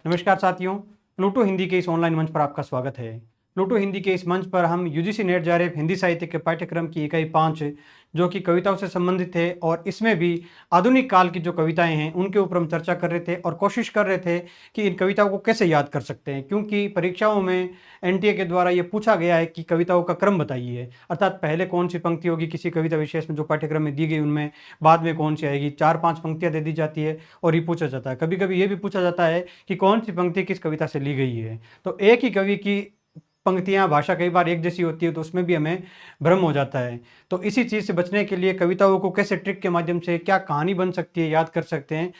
नमस्कार साथियों, प्लूटो हिंदी के इस ऑनलाइन मंच पर आपका स्वागत है। प्लूटो हिंदी के इस मंच पर हम यूजीसी नेट जेआरएफ हिंदी साहित्य के पाठ्यक्रम की इकाई 5 जो कि कविताओं से संबंधित है और इसमें भी आधुनिक काल की जो कविताएं हैं उनके ऊपर हम चर्चा कर रहे थे और कोशिश कर रहे थे कि इन कविताओं को कैसे याद कर सकते हैं, क्योंकि परीक्षाओं में एनटीए के द्वारा ये पूछा गया है कि कविताओं का क्रम बताइए, अर्थात पहले कौन सी पंक्ति होगी किसी कविता विशेष में जो पाठ्यक्रम में दी गई उनमें, बाद में कौन सी आएगी। 4-5 पंक्तियां दे दी जाती है और ये पूछा जाता है। कभी कभी ये भी पूछा जाता है कि कौन सी पंक्ति किस कविता से ली गई है। तो एक ही कवि की पंक्तियां, भाषा कई बार एक जैसी होती है तो उसमें भी हमें भ्रम हो जाता है। तो इसी चीज़ से बचने के लिए कविताओं को कैसे ट्रिक के माध्यम से क्या कहानी बन सकती है याद कर सकते हैं,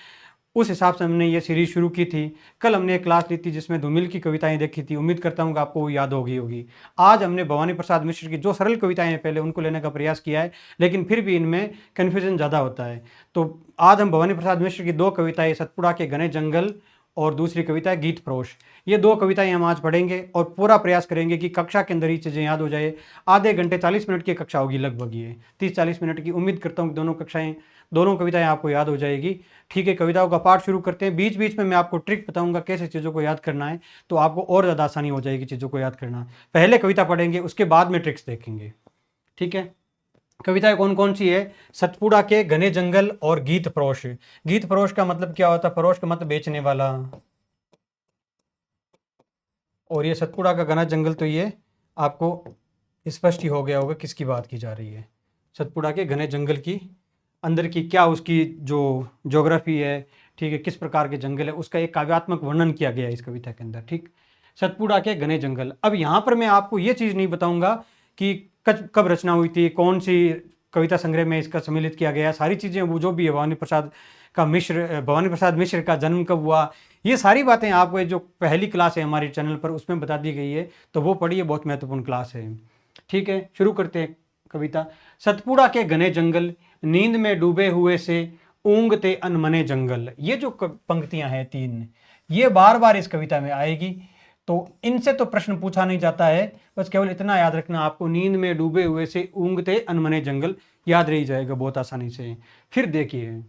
उस हिसाब से हमने ये सीरीज शुरू की थी। कल हमने एक क्लास ली थी जिसमें धूमिल की कविताएं देखी थी, उम्मीद करता हूँ कि आपको वो याद हो गई होगी। आज हमने भवानी प्रसाद मिश्र की जो सरल कविताएं हैं पहले उनको लेने का प्रयास किया है, लेकिन फिर भी इनमें कन्फ्यूजन ज़्यादा होता है। तो आज हम भवानी प्रसाद मिश्र की दो कविताएं, सतपुड़ा के घने जंगल और दूसरी कविता है गीत फरोश, ये दो कविताएं हम आज पढ़ेंगे और पूरा प्रयास करेंगे कि कक्षा के अंदर ही चीज़ें याद हो जाए। आधे घंटे 40 मिनट की कक्षा होगी लगभग, ये 30-40 मिनट की। उम्मीद करता हूँ कि दोनों कविताएं आपको याद हो जाएगी। ठीक है, कविताओं का पाठ शुरू करते हैं। बीच बीच में मैं आपको ट्रिक बताऊंगा कैसे चीज़ों को याद करना है, तो आपको और ज़्यादा आसानी हो जाएगी चीज़ों को याद करना। पहले कविता पढ़ेंगे, उसके बाद में ट्रिक्स देखेंगे। ठीक है, कविताएं कौन कौन सी है? सतपुड़ा के घने जंगल और गीत फरोश। गीत फरोश का मतलब क्या होता है? फरोश का मतलब बेचने वाला। और ये सतपुड़ा का घना जंगल, तो ये आपको स्पष्ट ही हो गया होगा किसकी बात की जा रही है। सतपुड़ा के घने जंगल की अंदर की क्या उसकी जो ज्योग्राफी है, ठीक है, किस प्रकार के जंगल है, उसका एक काव्यात्मक वर्णन किया गया है इस कविता के अंदर। ठीक, सतपुड़ा के घने जंगल। अब यहाँ पर मैं आपको ये चीज़ नहीं बताऊंगा कि कब रचना हुई थी, कौन सी कविता संग्रह में इसका सम्मिलित किया गया, सारी चीज़ें वो जो भी है, भवानी प्रसाद मिश्र का जन्म कब हुआ, ये सारी बातें आपको जो पहली क्लास है हमारे चैनल पर उसमें बता दी गई है, तो वो पढ़िए, बहुत महत्वपूर्ण क्लास है। ठीक है, शुरू करते हैं कविता। सतपुड़ा के घने जंगल, नींद में डूबे हुए से ऊँघते अनमने जंगल। ये जो पंक्तियां हैं तीन, ये बार बार इस कविता में आएगी। तो इनसे तो प्रश्न पूछा नहीं जाता है, बस केवल इतना याद रखना आपको, नींद में डूबे हुए से ऊँघते अनमने जंगल, याद रह जाएगा बहुत आसानी से। फिर देखिए,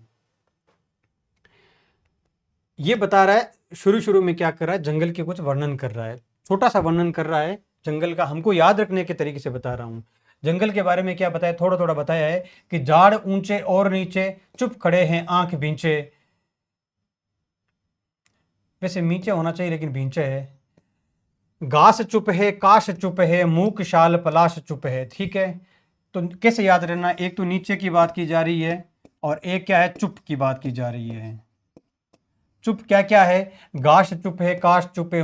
ये बता रहा है शुरू शुरू में क्या कर रहा है, जंगल के कुछ वर्णन कर रहा है, छोटा सा वर्णन कर रहा है जंगल का, हमको याद रखने के तरीके से बता रहा हूं। जंगल के बारे में क्या बताया, थोड़ा थोड़ा बताया है कि झाड़ ऊंचे और नीचे, चुप खड़े हैं आंख भींचे। वैसे नीचे होना चाहिए लेकिन भींचे है। घास चुप है, काश चुप है, मूक शाल पलाश चुप है। ठीक है, तो कैसे याद रहना, एक तो नीचे की बात की जा रही है और एक क्या है, चुप की बात की जा रही है। चुप क्या क्या है, घास चुप है, काश चुप है,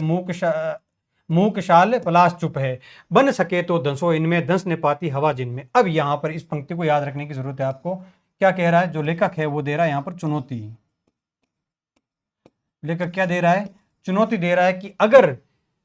मूक शाल पलाश चुप है, बन सके तो दसो इनमें, दस ने पाती हवा जिनमें। अब यहां पर इस पंक्ति को याद रखने की जरूरत है आपको। क्या कह रहा है जो लेखक है, वो दे रहा है यहां पर चुनौती। लेखक क्या दे रहा है, चुनौती दे रहा है कि अगर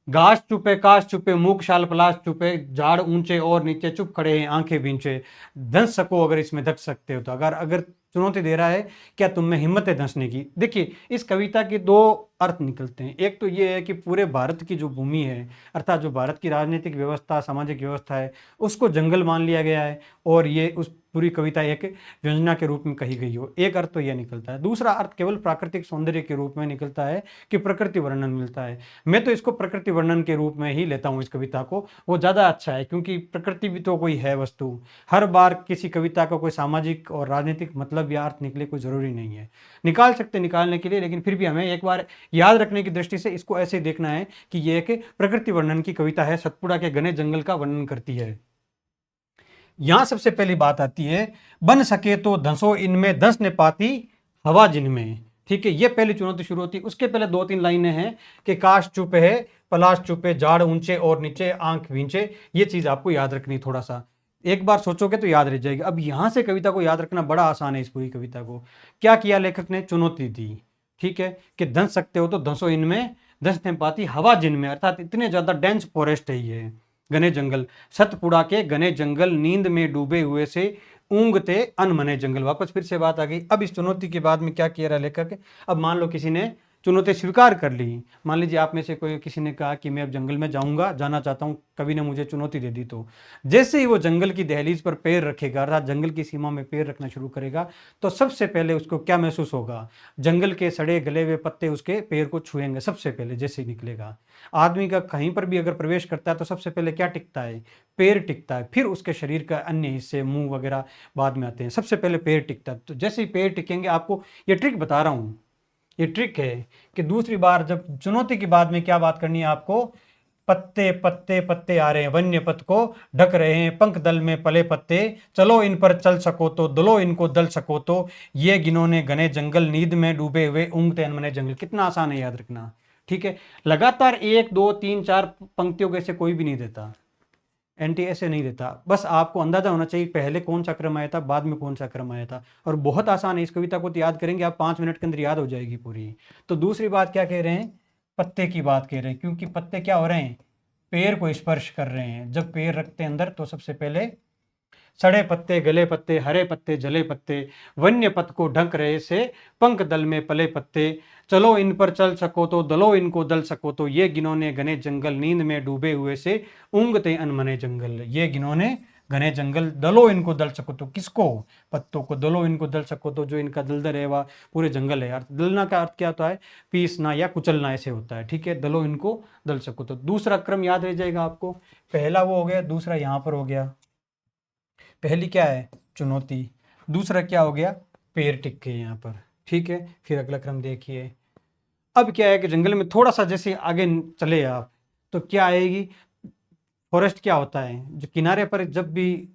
घास चुपे, काश चुपे, मूक शाल पलाश चुपे, झाड़ ऊंचे और नीचे, चुप खड़े हैं आंखें बींचे, धंस सको अगर इसमें धक सकते हो तो। अगर अगर चुनौती दे रहा है, क्या तुम में हिम्मत है धंसने की। देखिए, इस कविता के दो अर्थ निकलते हैं। एक तो ये है कि पूरे भारत की जो भूमि है, अर्थात जो भारत की राजनीतिक व्यवस्था, सामाजिक व्यवस्था है, उसको जंगल मान लिया गया है और ये उस पूरी कविता एक व्यंजना के रूप में कही गई हो। एक अर्थ तो यह निकलता है। दूसरा अर्थ केवल प्राकृतिक सौंदर्य के रूप में निकलता है कि प्रकृति वर्णन मिलता है। मैं तो इसको प्रकृति वर्णन के रूप में ही लेता हूँ इस कविता को, वो ज़्यादा अच्छा है, क्योंकि प्रकृति भी तो कोई है वस्तु। हर बार किसी कविता का कोई सामाजिक और राजनीतिक मतलब या अर्थ निकले कोई ज़रूरी नहीं है। निकाल सकते निकालने के लिए, लेकिन फिर भी हमें एक बार याद रखने की दृष्टि से इसको ऐसे देखना है कि ये एक प्रकृति वर्णन की कविता है, सतपुड़ा के घने जंगल का वर्णन करती है। यहां सबसे पहली बात आती है, बन सके तो धंसो इनमें, धंस ने पाती हवा जिनमें। ठीक है, ये पहली चुनौती शुरू होती है। उसके पहले 2-3 लाइनें हैं कि काश चुप है, पलाश चुप है, झाड़ ऊंचे और नीचे, आंख भींचे। ये चीज आपको याद रखनी, थोड़ा सा एक बार सोचोगे तो याद रह जाएगी। अब यहां से कविता को याद रखना बड़ा आसान है। इस पूरी कविता को क्या किया लेखक ने, चुनौती दी। ठीक है, कि धंस सकते हो तो धंसो इनमें, धंस ने पाती हवा जिनमें, अर्थात इतने ज्यादा डेंस फॉरेस्ट है ये घने जंगल। सतपुड़ा के घने जंगल, नींद में डूबे हुए से ऊँघते अनमने जंगल। वापस फिर से बात आ गई। अब इस चुनौती के बाद में क्या किया रहा लेखक, अब मान लो किसी ने चुनौती स्वीकार कर ली। मान लीजिए आप में से कोई किसी ने कहा कि मैं अब जंगल में जाऊंगा, जाना चाहता हूँ, कवि ने मुझे चुनौती दे दी, तो जैसे ही वो जंगल की दहलीज पर पैर रखेगा, अर्थात जंगल की सीमा में पैर रखना शुरू करेगा, तो सबसे पहले उसको क्या महसूस होगा? जंगल के सड़े गले हुए पत्ते उसके पैर को छुएंगे सबसे पहले जैसे ही निकलेगा। आदमी का कहीं पर भी अगर प्रवेश करता है तो सबसे पहले क्या टिकता है? पैर टिकता है, फिर उसके शरीर का अन्य हिस्से, मुंह वगैरह बाद में आते हैं, सबसे पहले पैर टिकता है। तो जैसे ही पैर टिकेंगे, आपको ये ट्रिक बता रहा हूँ, ये ट्रिक है कि दूसरी बार जब चुनौती की बाद में क्या बात करनी है आपको? पत्ते पत्ते पत्ते आ रहे हैं, वन्य पथ को ढक रहे हैं, पंख दल में पले पत्ते, चलो इन पर चल सको तो, दलो इनको दल सको तो, ये गिनोने घने जंगल, नींद में डूबे हुए ऊँघते अनमने जंगल। कितना आसान है याद रखना, ठीक है। लगातार 1 2 3 4 पंक्तियों के ऐसे कोई भी नहीं देता, एनटी ऐसे नहीं देता, बस आपको अंदाजा होना चाहिए पहले कौन सा क्रम आया था, बाद में कौन सा क्रम आया था। और बहुत आसान है, इस कविता को तो याद करेंगे आप 5 मिनट के अंदर याद हो जाएगी पूरी। तो दूसरी बात क्या कह रहे हैं? पत्ते की बात कह रहे हैं, क्योंकि पत्ते क्या हो रहे हैं? पैर को स्पर्श कर रहे हैं। जब पैर रखते हैं अंदर तो सबसे पहले सड़े पत्ते, गले पत्ते, हरे पत्ते, जले पत्ते, वन्य पथ को ढक रहे से, पंख दल में पले पत्ते, चलो इन पर चल सको तो, दलो इनको दल सको तो, ये गिनोने घने जंगल, नींद में डूबे हुए से, ऊँघते अनमने जंगल। ये गिनोने घने जंगल, दलो इनको दल सको तो, किसको? पत्तों को। दलो इनको दल सको तो, जो इनका दलदल है वह पूरे जंगल है यार। दलना का अर्थ क्या होता है? पीसना या कुचलना, ऐसे होता है, ठीक है। दलो इनको दल सको तो। दूसरा क्रम याद रह जाएगा आपको, पहला वो हो गया, दूसरा यहाँ पर हो गया। पहली क्या है? चुनौती। दूसरा क्या हो गया? पैर टिक के यहाँ पर, ठीक है। फिर अगला क्रम देखिए। अब क्या है कि जंगल में थोड़ा सा जैसे आगे चले आप, तो क्या आएगी? फॉरेस्ट क्या होता है? जो किनारे पर जब भी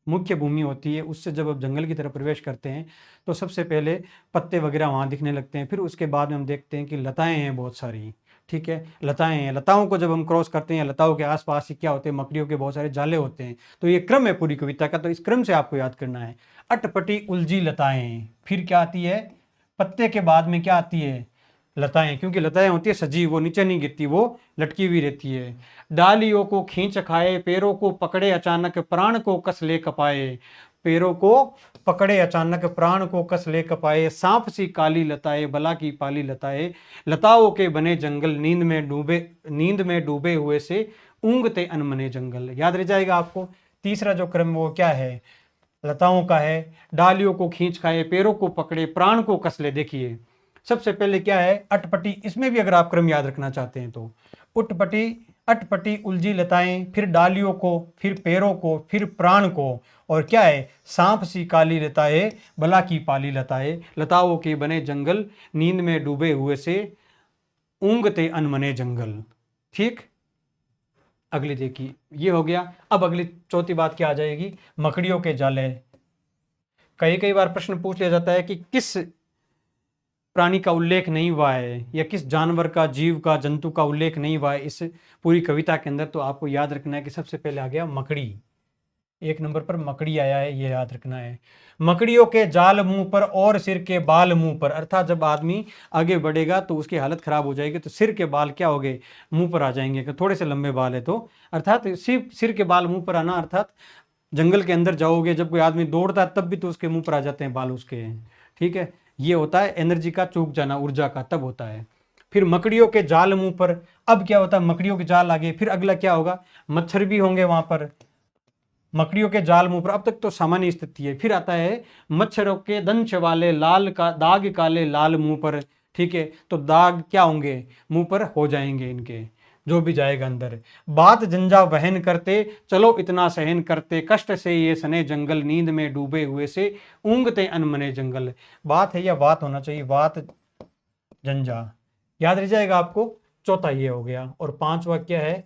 मुख्य भूमि होती है, उससे जब आप जंगल की तरफ प्रवेश करते हैं तो सबसे पहले पत्ते वगैरह वहाँ दिखने लगते हैं। फिर उसके बाद में हम देखते हैं कि लताएं हैं बहुत सारी, ठीक है। लताएं हैं, लताओं को जब हम क्रॉस करते हैं, लताओं के आसपास ही क्या होते हैं? मकड़ियों के बहुत सारे जाले होते हैं। तो ये क्रम है पूरी कविता का, तो इस क्रम से आपको याद करना है। अटपटी उलझी लताएं, फिर क्या आती है? पत्ते के बाद में क्या आती है? लताएं, क्योंकि लताएं होती है सजीव, वो नीचे नहीं गिरती, वो लटकी हुई रहती है। डालियों को खींच खाए, पैरों को पकड़े अचानक, प्राण को कस ले कपाए, पैरों को पकड़े अचानक, प्राण को कस ले कपाए, सांप सी काली लताए, बला की पाली लताए, लताओं के बने जंगल, नींद में डूबे हुए से, ऊँघते अनमने जंगल। याद रह जाएगा आपको। तीसरा जो क्रम वो क्या है? लताओं का है। डालियों को खींच खाए, पैरों को पकड़े, प्राण को कस ले। देखिए सबसे पहले क्या है? अटपटी। इसमें भी अगर आप क्रम याद रखना चाहते हैं तो उटपटी, अटपटी उलझी लताएं, फिर डालियों को, फिर पैरों को, फिर प्राण को, और क्या है? सांप सी काली लताएं, बला की पाली लताएं, लताओं के बने जंगल, नींद में डूबे हुए से, ऊँघते अनमने जंगल। ठीक। अगली देखिए, ये हो गया। अब अगली चौथी बात क्या आ जाएगी? मकड़ियों के जाले। कई बार प्रश्न पूछ लिया जाता है कि किस प्राणी का उल्लेख नहीं हुआ है, या किस जानवर का, जीव का, जंतु का उल्लेख नहीं हुआ है इस पूरी कविता के अंदर। तो आपको याद रखना है कि सबसे पहले आ गया मकड़ी। 1 नंबर पर मकड़ी आया है, ये याद रखना है। मकड़ियों के जाल मुंह पर और सिर के बाल मुंह पर, अर्थात जब आदमी आगे बढ़ेगा तो उसकी हालत खराब हो जाएगी, तो सिर के बाल क्या हो गए? मुंह पर आ जाएंगे, कि थोड़े से लंबे बाल है तो। अर्थात सिर्फ सिर के बाल मुंह पर आना, अर्थात जंगल के अंदर जाओगे, जब कोई आदमी दौड़ता है तब भी तो उसके मुंह पर आ जाते हैं बाल उसके, ठीक है। ये होता है एनर्जी का चूक जाना, ऊर्जा का, तब होता है। फिर मकड़ियों के जाल मुंह पर, अब क्या होता है? मकड़ियों के जाल आगे, फिर अगला क्या होगा? मच्छर भी होंगे वहां पर। मकड़ियों के जाल मुंह पर, अब तक तो सामान्य स्थिति है। फिर आता है मच्छरों के दंश वाले लाल का दाग काले लाल मुंह पर, ठीक है। तो दाग क्या होंगे? मुंह पर हो जाएंगे इनके, जो भी जाएगा अंदर। बात जंजा वहन करते, चलो इतना सहन करते, कष्ट से ये सने जंगल, नींद में डूबे हुए से, ऊँघते अनमने जंगल। बात है या बात होना चाहिए? बात जंजा, याद रह जाएगा आपको। चौथा ये हो गया। और पांचवा क्या है?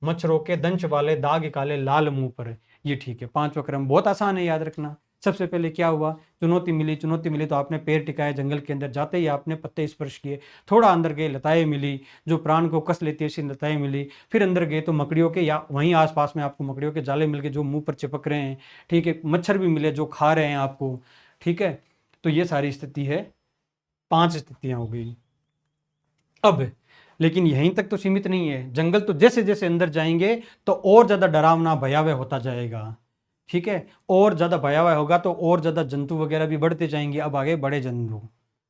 मच्छरों के दंश वाले दाग काले लाल मुंह पर। ये ठीक है, पांचवा क्रम बहुत आसान है याद रखना। सबसे पहले क्या हुआ? चुनौती मिली। चुनौती मिली तो आपने पैर टिकाया, जंगल के अंदर जाते ही आपने पत्ते स्पर्श किए। थोड़ा अंदर गए, लताएं मिली, जो प्राण को कस लेती है ऐसी लताएं मिली। फिर अंदर गए तो मकड़ियों के, या वहीं आसपास में आपको मकड़ियों के जाले मिल गए जो मुंह पर चिपक रहे हैं, ठीक है। मच्छर भी मिले जो खा रहे हैं आपको, ठीक है। तो ये सारी स्थिति है, 5 स्थितियां हो गई। अब लेकिन यहीं तक तो सीमित नहीं है। जंगल तो जैसे जैसे अंदर जाएंगे तो और ज्यादा डरावना भयावह होता जाएगा, ठीक है। और ज्यादा भयावह होगा तो और ज्यादा जंतु वगैरह भी बढ़ते जाएंगे। अब आगे बड़े जंतु,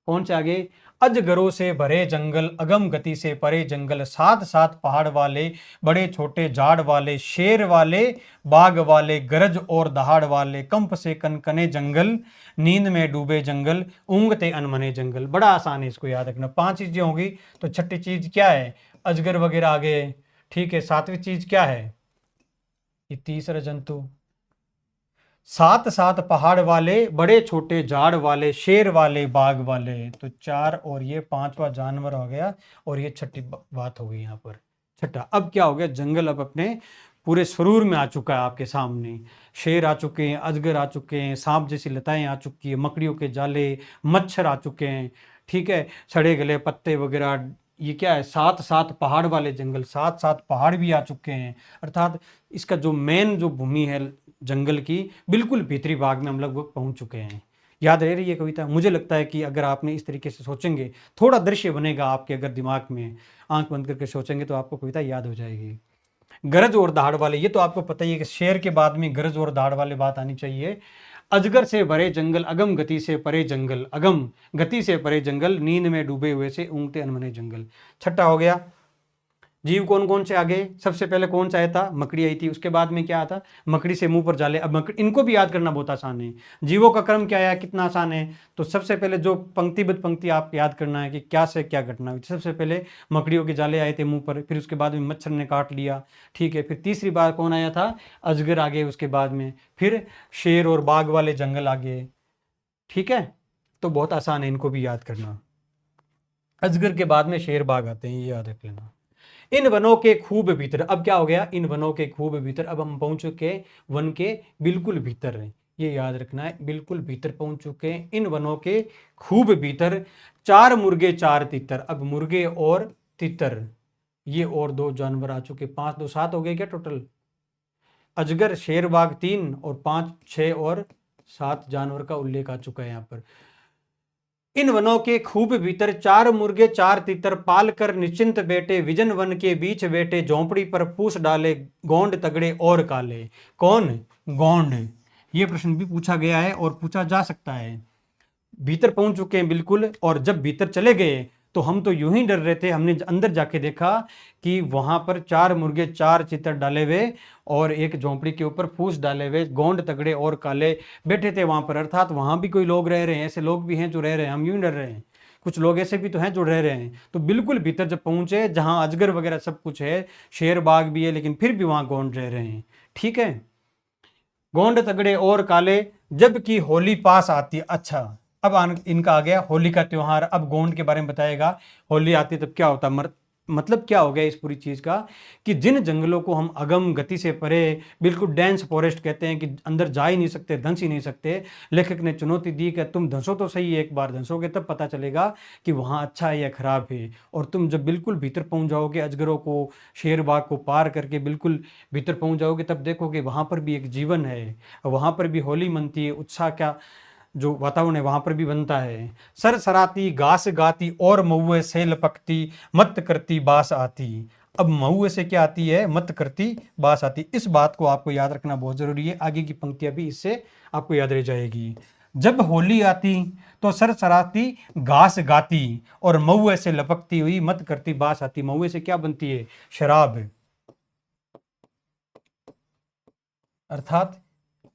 कौन से आगे? अजगरों से भरे जंगल, अगम गति से परे जंगल, साथ साथ पहाड़ वाले, बड़े छोटे झाड़ वाले, शेर वाले, बाघ वाले, गरज और दहाड़ वाले, कंप से कनकने जंगल, नींद में डूबे जंगल, ऊँघते अनमने जंगल। बड़ा आसान है इसको याद रखना। 5 चीजें होंगी तो छठी चीज क्या है? अजगर वगैरह आ गए। ठीक है, 7वीं चीज क्या है? ये तीसरा जंतु। सात सात पहाड़ वाले, बड़े छोटे झाड़ वाले, शेर वाले, बाघ वाले, तो 4 और ये 5वां जानवर हो गया। और ये छठी बात हो गई यहाँ पर। छठा, अब क्या हो गया? जंगल अब अपने पूरे स्वरूप में आ चुका है आपके सामने। शेर आ चुके हैं, अजगर आ चुके हैं, सांप जैसी लताएं आ चुकी है, मकड़ियों के जाले, मच्छर आ चुके हैं। ठीक है, सड़े गले पत्ते वगैरह। ये क्या है? 7 7 पहाड़ वाले जंगल, 7 7 पहाड़ भी आ चुके हैं। अर्थात इसका जो मेन जो भूमि है जंगल की, बिल्कुल भीतरी भाग में हम लगभग पहुंच चुके हैं। याद रह रही है कविता? मुझे लगता है कि अगर आपने इस तरीके से सोचेंगे, थोड़ा दृश्य बनेगा आपके अगर दिमाग में, आंख बंद करके सोचेंगे तो आपको कविता याद हो जाएगी। गरज और दहाड़ वाले, ये तो आपको पता ही है कि शेर के बाद में गरज और दहाड़ वाले बात आनी चाहिए। अजगर से भरे जंगल, अगम गति से परे जंगल, अगम गति से परे जंगल, नींद में डूबे हुए से ऊँघते अनमने जंगल। छठा हो गया। जीव कौन कौन से आगे? सबसे पहले कौन सा आया था? मकड़ी आई थी। उसके बाद में क्या आता? मकड़ी से मुंह पर जाले। अब मकड़ी, इनको भी याद करना बहुत आसान है। जीवों का क्रम क्या है, कितना आसान है। तो सबसे पहले जो पंक्तिबद्ध पंक्ति आप याद करना है कि क्या से क्या घटना हुई। सबसे पहले मकड़ियों के जाले आए थे मुंह पर, फिर उसके बाद में मच्छर ने काट लिया। ठीक है, फिर तीसरी बार कौन आया था? अजगर आ गए उसके बाद में, फिर शेर और बाघ वाले जंगल आ गए। ठीक है, तो बहुत आसान है, इनको भी याद करना। अजगर के बाद में शेर बाघ आते हैं, ये याद रख लेना। इन वनों के खूब भीतर, अब क्या हो गया? इन वनों के खूब भीतर, अब हम पहुंच चुके वन के बिल्कुल भीतर हैं। ये याद रखना है, बिल्कुल भीतर पहुंच चुके हैं। इन वनों के खूब भीतर, 4 मुर्गे 4 तितर। अब मुर्गे और तितर, ये और 2 जानवर आ चुके। 5 2 7 हो गए क्या टोटल? अजगर, शेर, बाघ 3 और 5 6 और 7 जानवर का उल्लेख आ चुका है यहाँ पर। इन वनों के खूब भीतर, 4 मुर्गे 4 तीतर, पाल कर निश्चिंत बैठे, विजन वन के बीच बैठे, झोंपड़ी पर पूछ डाले, गोंड तगड़े और काले। कौन? गोंड। ये प्रश्न भी पूछा गया है और पूछा जा सकता है। भीतर पहुंच चुके हैं बिल्कुल, और जब भीतर चले गए तो हम तो यूं ही डर रहे थे। हमने अंदर जाके देखा कि वहां पर 4 मुर्गे 4 चित्तर डाले हुए और एक झोंपड़ी के ऊपर फूस डाले हुए, गोंड तगड़े और काले बैठे थे वहां पर। अर्थात वहां भी कोई लोग रह रहे हैं, ऐसे लोग भी हैं जो रह रहे हैं, हम यूं डर रहे हैं। कुछ लोग ऐसे भी तो हैं जो रह रहे हैं। तो बिल्कुल भीतर जब पहुंचे, जहां अजगर वगैरह सब कुछ है, शेर बाघ भी है, लेकिन फिर भी वहां गोंड रह रहे हैं। ठीक है, गोंड तगड़े और काले, जबकि होली पास आती। अच्छा, अब इनका आ गया होली का त्योहार। अब गोंड के बारे में बताएगा। होली आती तब क्या होता? मतलब क्या हो गया इस पूरी चीज का, कि जिन जंगलों को हम अगम गति से परे, बिल्कुल डेंस फॉरेस्ट कहते हैं, कि अंदर जा ही नहीं सकते, धंस ही नहीं सकते, लेखक ने चुनौती दी कि तुम धंसो तो सही, एक बार धंसोगे तब पता चलेगा कि वहां अच्छा है या खराब है। और तुम जब बिल्कुल भीतर पहुंच जाओगे, अजगरों को, शेर बाघ को पार करके बिल्कुल भीतर पहुंच जाओगे, तब देखोगे वहां पर भी एक जीवन है, वहां पर भी होली मनती है, उत्साह का जो वातावरण है वहां पर भी बनता है। सरसराती घास गाती और महुए से लपकती, मत करती बास आती। अब महुए से क्या आती है? मत करती बास आती। इस बात को आपको याद रखना बहुत जरूरी है, आगे की पंक्तियां भी इससे आपको याद रह जाएगी। जब होली आती तो सरसराती घास गाती और महुए से लपकती हुई मत करती बास आती। महुए से क्या बनती है? शराब। अर्थात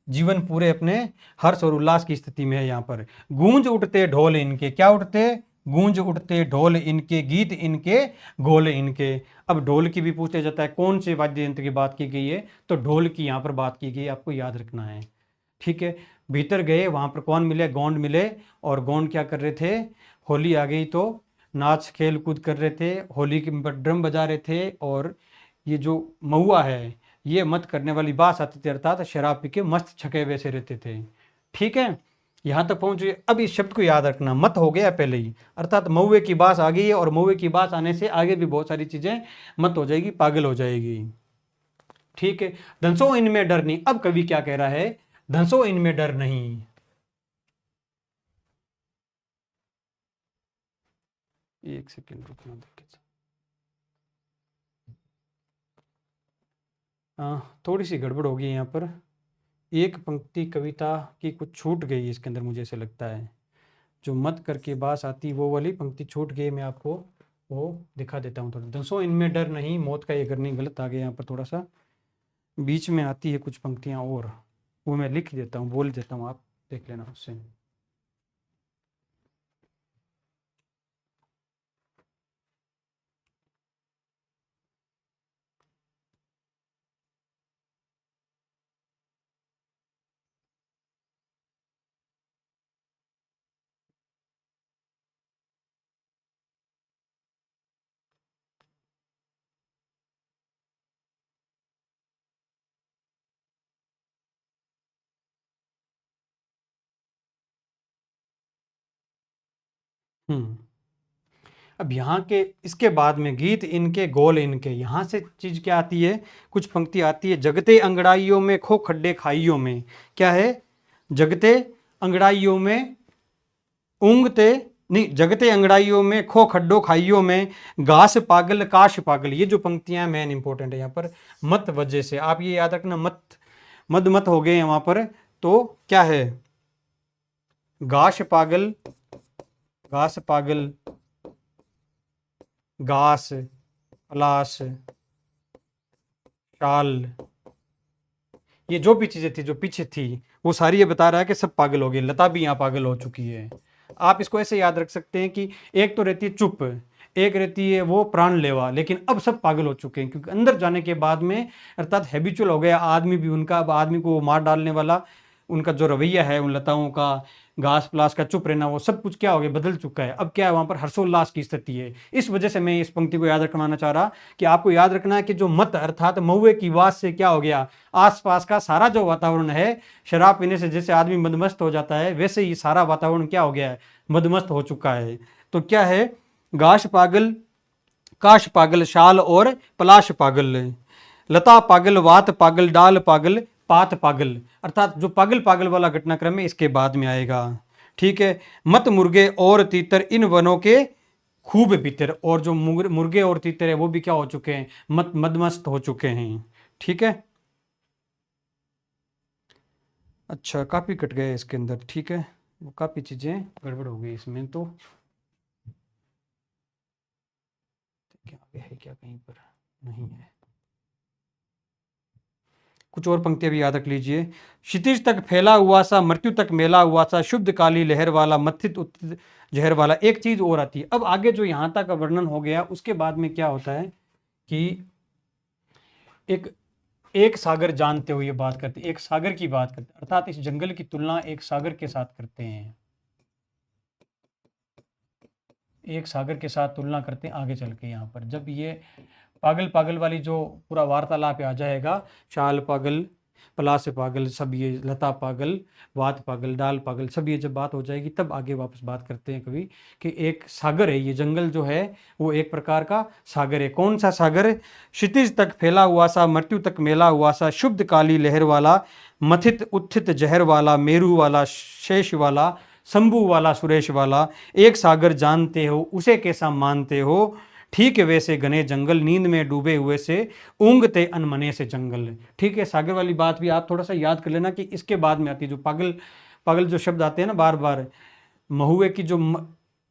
जीवन पूरे अपने हर्ष और उल्लास की स्थिति में है। यहाँ पर गूंज उठते ढोल इनके, क्या उठते? गूंज उठते ढोल इनके, गीत इनके, गोल इनके। अब ढोल की भी पूछा जाता है, कौन से वाद्य यंत्र की बात की गई है? तो ढोल की यहाँ पर बात की गई, आपको याद रखना है। ठीक है, भीतर गए, वहां पर कौन मिले? गोंड मिले। और गोंड क्या कर रहे थे? होली आ गई तो नाच खेल कूद कर रहे थे, होली के ड्रम बजा रहे थे, और ये जो महुआ है ये मत करने वाली बात आती थी, अर्थात शराब पी के मस्त छके वैसे रहते थे। ठीक है, यहां तक पहुंचे। अब इस शब्द को याद रखना, मत हो गया पहले ही, अर्थात महुए की बात आ गई है, और महुए की बात आने से आगे भी बहुत सारी चीजें मत हो जाएगी, पागल हो जाएगी। ठीक है, धंसो इनमें डर नहीं। अब कवि क्या कह रहा है? धंसो इनमें डर नहीं। एक सेकेंड रुकना देखिए। थोड़ी सी गड़बड़ होगी यहाँ पर। एक पंक्ति कविता की कुछ छूट गई है इसके अंदर, मुझे ऐसे लगता है, जो मत करके बास आती वो वाली पंक्ति छूट गई, मैं आपको वो दिखा देता हूँ थोड़ा। दसों इनमें डर नहीं, मौत का ये घर नहीं, गलत आ गया यहाँ पर थोड़ा सा, बीच में आती है कुछ पंक्तियाँ और, वो मैं लिख देता हूँ, बोल देता हूँ, आप देख लेना उससे। अब यहाँ के इसके बाद में गीत इनके गोल इनके, यहाँ से चीज क्या आती है, कुछ पंक्ति आती है। जगते अंगड़ाइयों में खो खड्डे खाइयों में, क्या है, जगते अंगड़ाइयों में ऊँगते नहीं, जगते अंगड़ाइयों में खो खड्डो खाइयों में, घास पागल काश पागल, ये जो पंक्तियां मेन इंपॉर्टेंट है यहाँ पर। मत वजह से आप ये याद रखना, मत मद मत हो गए हैं वहां पर, तो क्या है, घास पागल, घास पागल, घास, पलाश, शाल, ये जो भी चीजें थी जो पीछे थी वो सारी ये बता रहा है कि सब पागल हो गए। लता भी यहाँ पागल हो चुकी है। आप इसको ऐसे याद रख सकते हैं कि एक तो रहती है चुप, एक रहती है वो प्राण लेवा, लेकिन अब सब पागल हो चुके हैं, क्योंकि अंदर जाने के बाद में अर्थात हैबिचुअल हो गया आदमी भी उनका, अब आदमी को मार डालने वाला उनका जो रवैया है उन लताओं का, घास प्लास का, चुप रहना, वो सब कुछ क्या हो गया, बदल चुका है। अब क्या है, वहां पर हर्षोल्लास की स्थिति है। इस वजह से मैं इस पंक्ति को याद रखवाना चाह रहा कि आपको याद रखना है कि जो मत अर्थात महुए की आवाज से क्या हो गया, आसपास का सारा जो वातावरण है, शराब पीने से जैसे आदमी मदमस्त हो जाता है वैसे ही सारा वातावरण क्या हो गया है, मदमस्त हो चुका है। तो क्या है, घास पागल, काश पागल, शाल और पलाश पागल, लता पागल, वात पागल, डाल पागल, पात पागल, अर्थात जो पागल पागल वाला घटनाक्रम है इसके बाद में आएगा। ठीक है, मत मुर्गे और तीतर इन वनों के खूब भीतर, और जो मुर्गे और तीतर है वो भी क्या हो चुके हैं, मदमस्त हो चुके हैं। ठीक है, अच्छा काफी कट गए इसके अंदर, ठीक है, वो काफी चीजें गड़बड़ हो गई इसमें, तो क्या आगे है, क्या कहीं पर नहीं है। कुछ और पंक्तियां भी याद रख लीजिए। क्षितिज तक फैला हुआ सा, मृत्यु तक मेला हुआ सा, शुद्ध काली लहर वाला, मथित उत्थित जहर वाला, एक चीज और आती है। अब आगे जो यहां तक वर्णन हो गया उसके बाद में क्या होता है कि एक एक सागर जानते हुए बात करते, एक सागर की बात करते, अर्थात इस जंगल की तुलना एक सागर के साथ करते हैं, एक सागर के साथ तुलना करते हैं आगे चल के। यहाँ पर जब ये पागल पागल वाली जो पूरा वार्तालाप आ जाएगा, शाल पागल, पलाश पागल, सब ये लता पागल, वात पागल, डाल पागल, सब ये जब बात हो जाएगी तब आगे वापस बात करते हैं कभी कि एक सागर है, ये जंगल जो है वो एक प्रकार का सागर है। कौन सा सागर, क्षितिज तक फैला हुआ सा, मृत्यु तक मेला हुआ सा, शुद्ध काली लहर वाला, मथित उत्थित जहर वाला, मेरू वाला, शेष वाला, शंभू वाला, सुरेश वाला, एक सागर जानते हो उसे कैसा मानते हो, ठीक है वैसे घने जंगल, नींद में डूबे हुए से ऊँगते अनमने से जंगल। ठीक है, सागर वाली बात भी आप थोड़ा सा याद कर लेना कि इसके बाद में आती है जो पागल पागल जो शब्द आते हैं ना बार बार, महुए की जो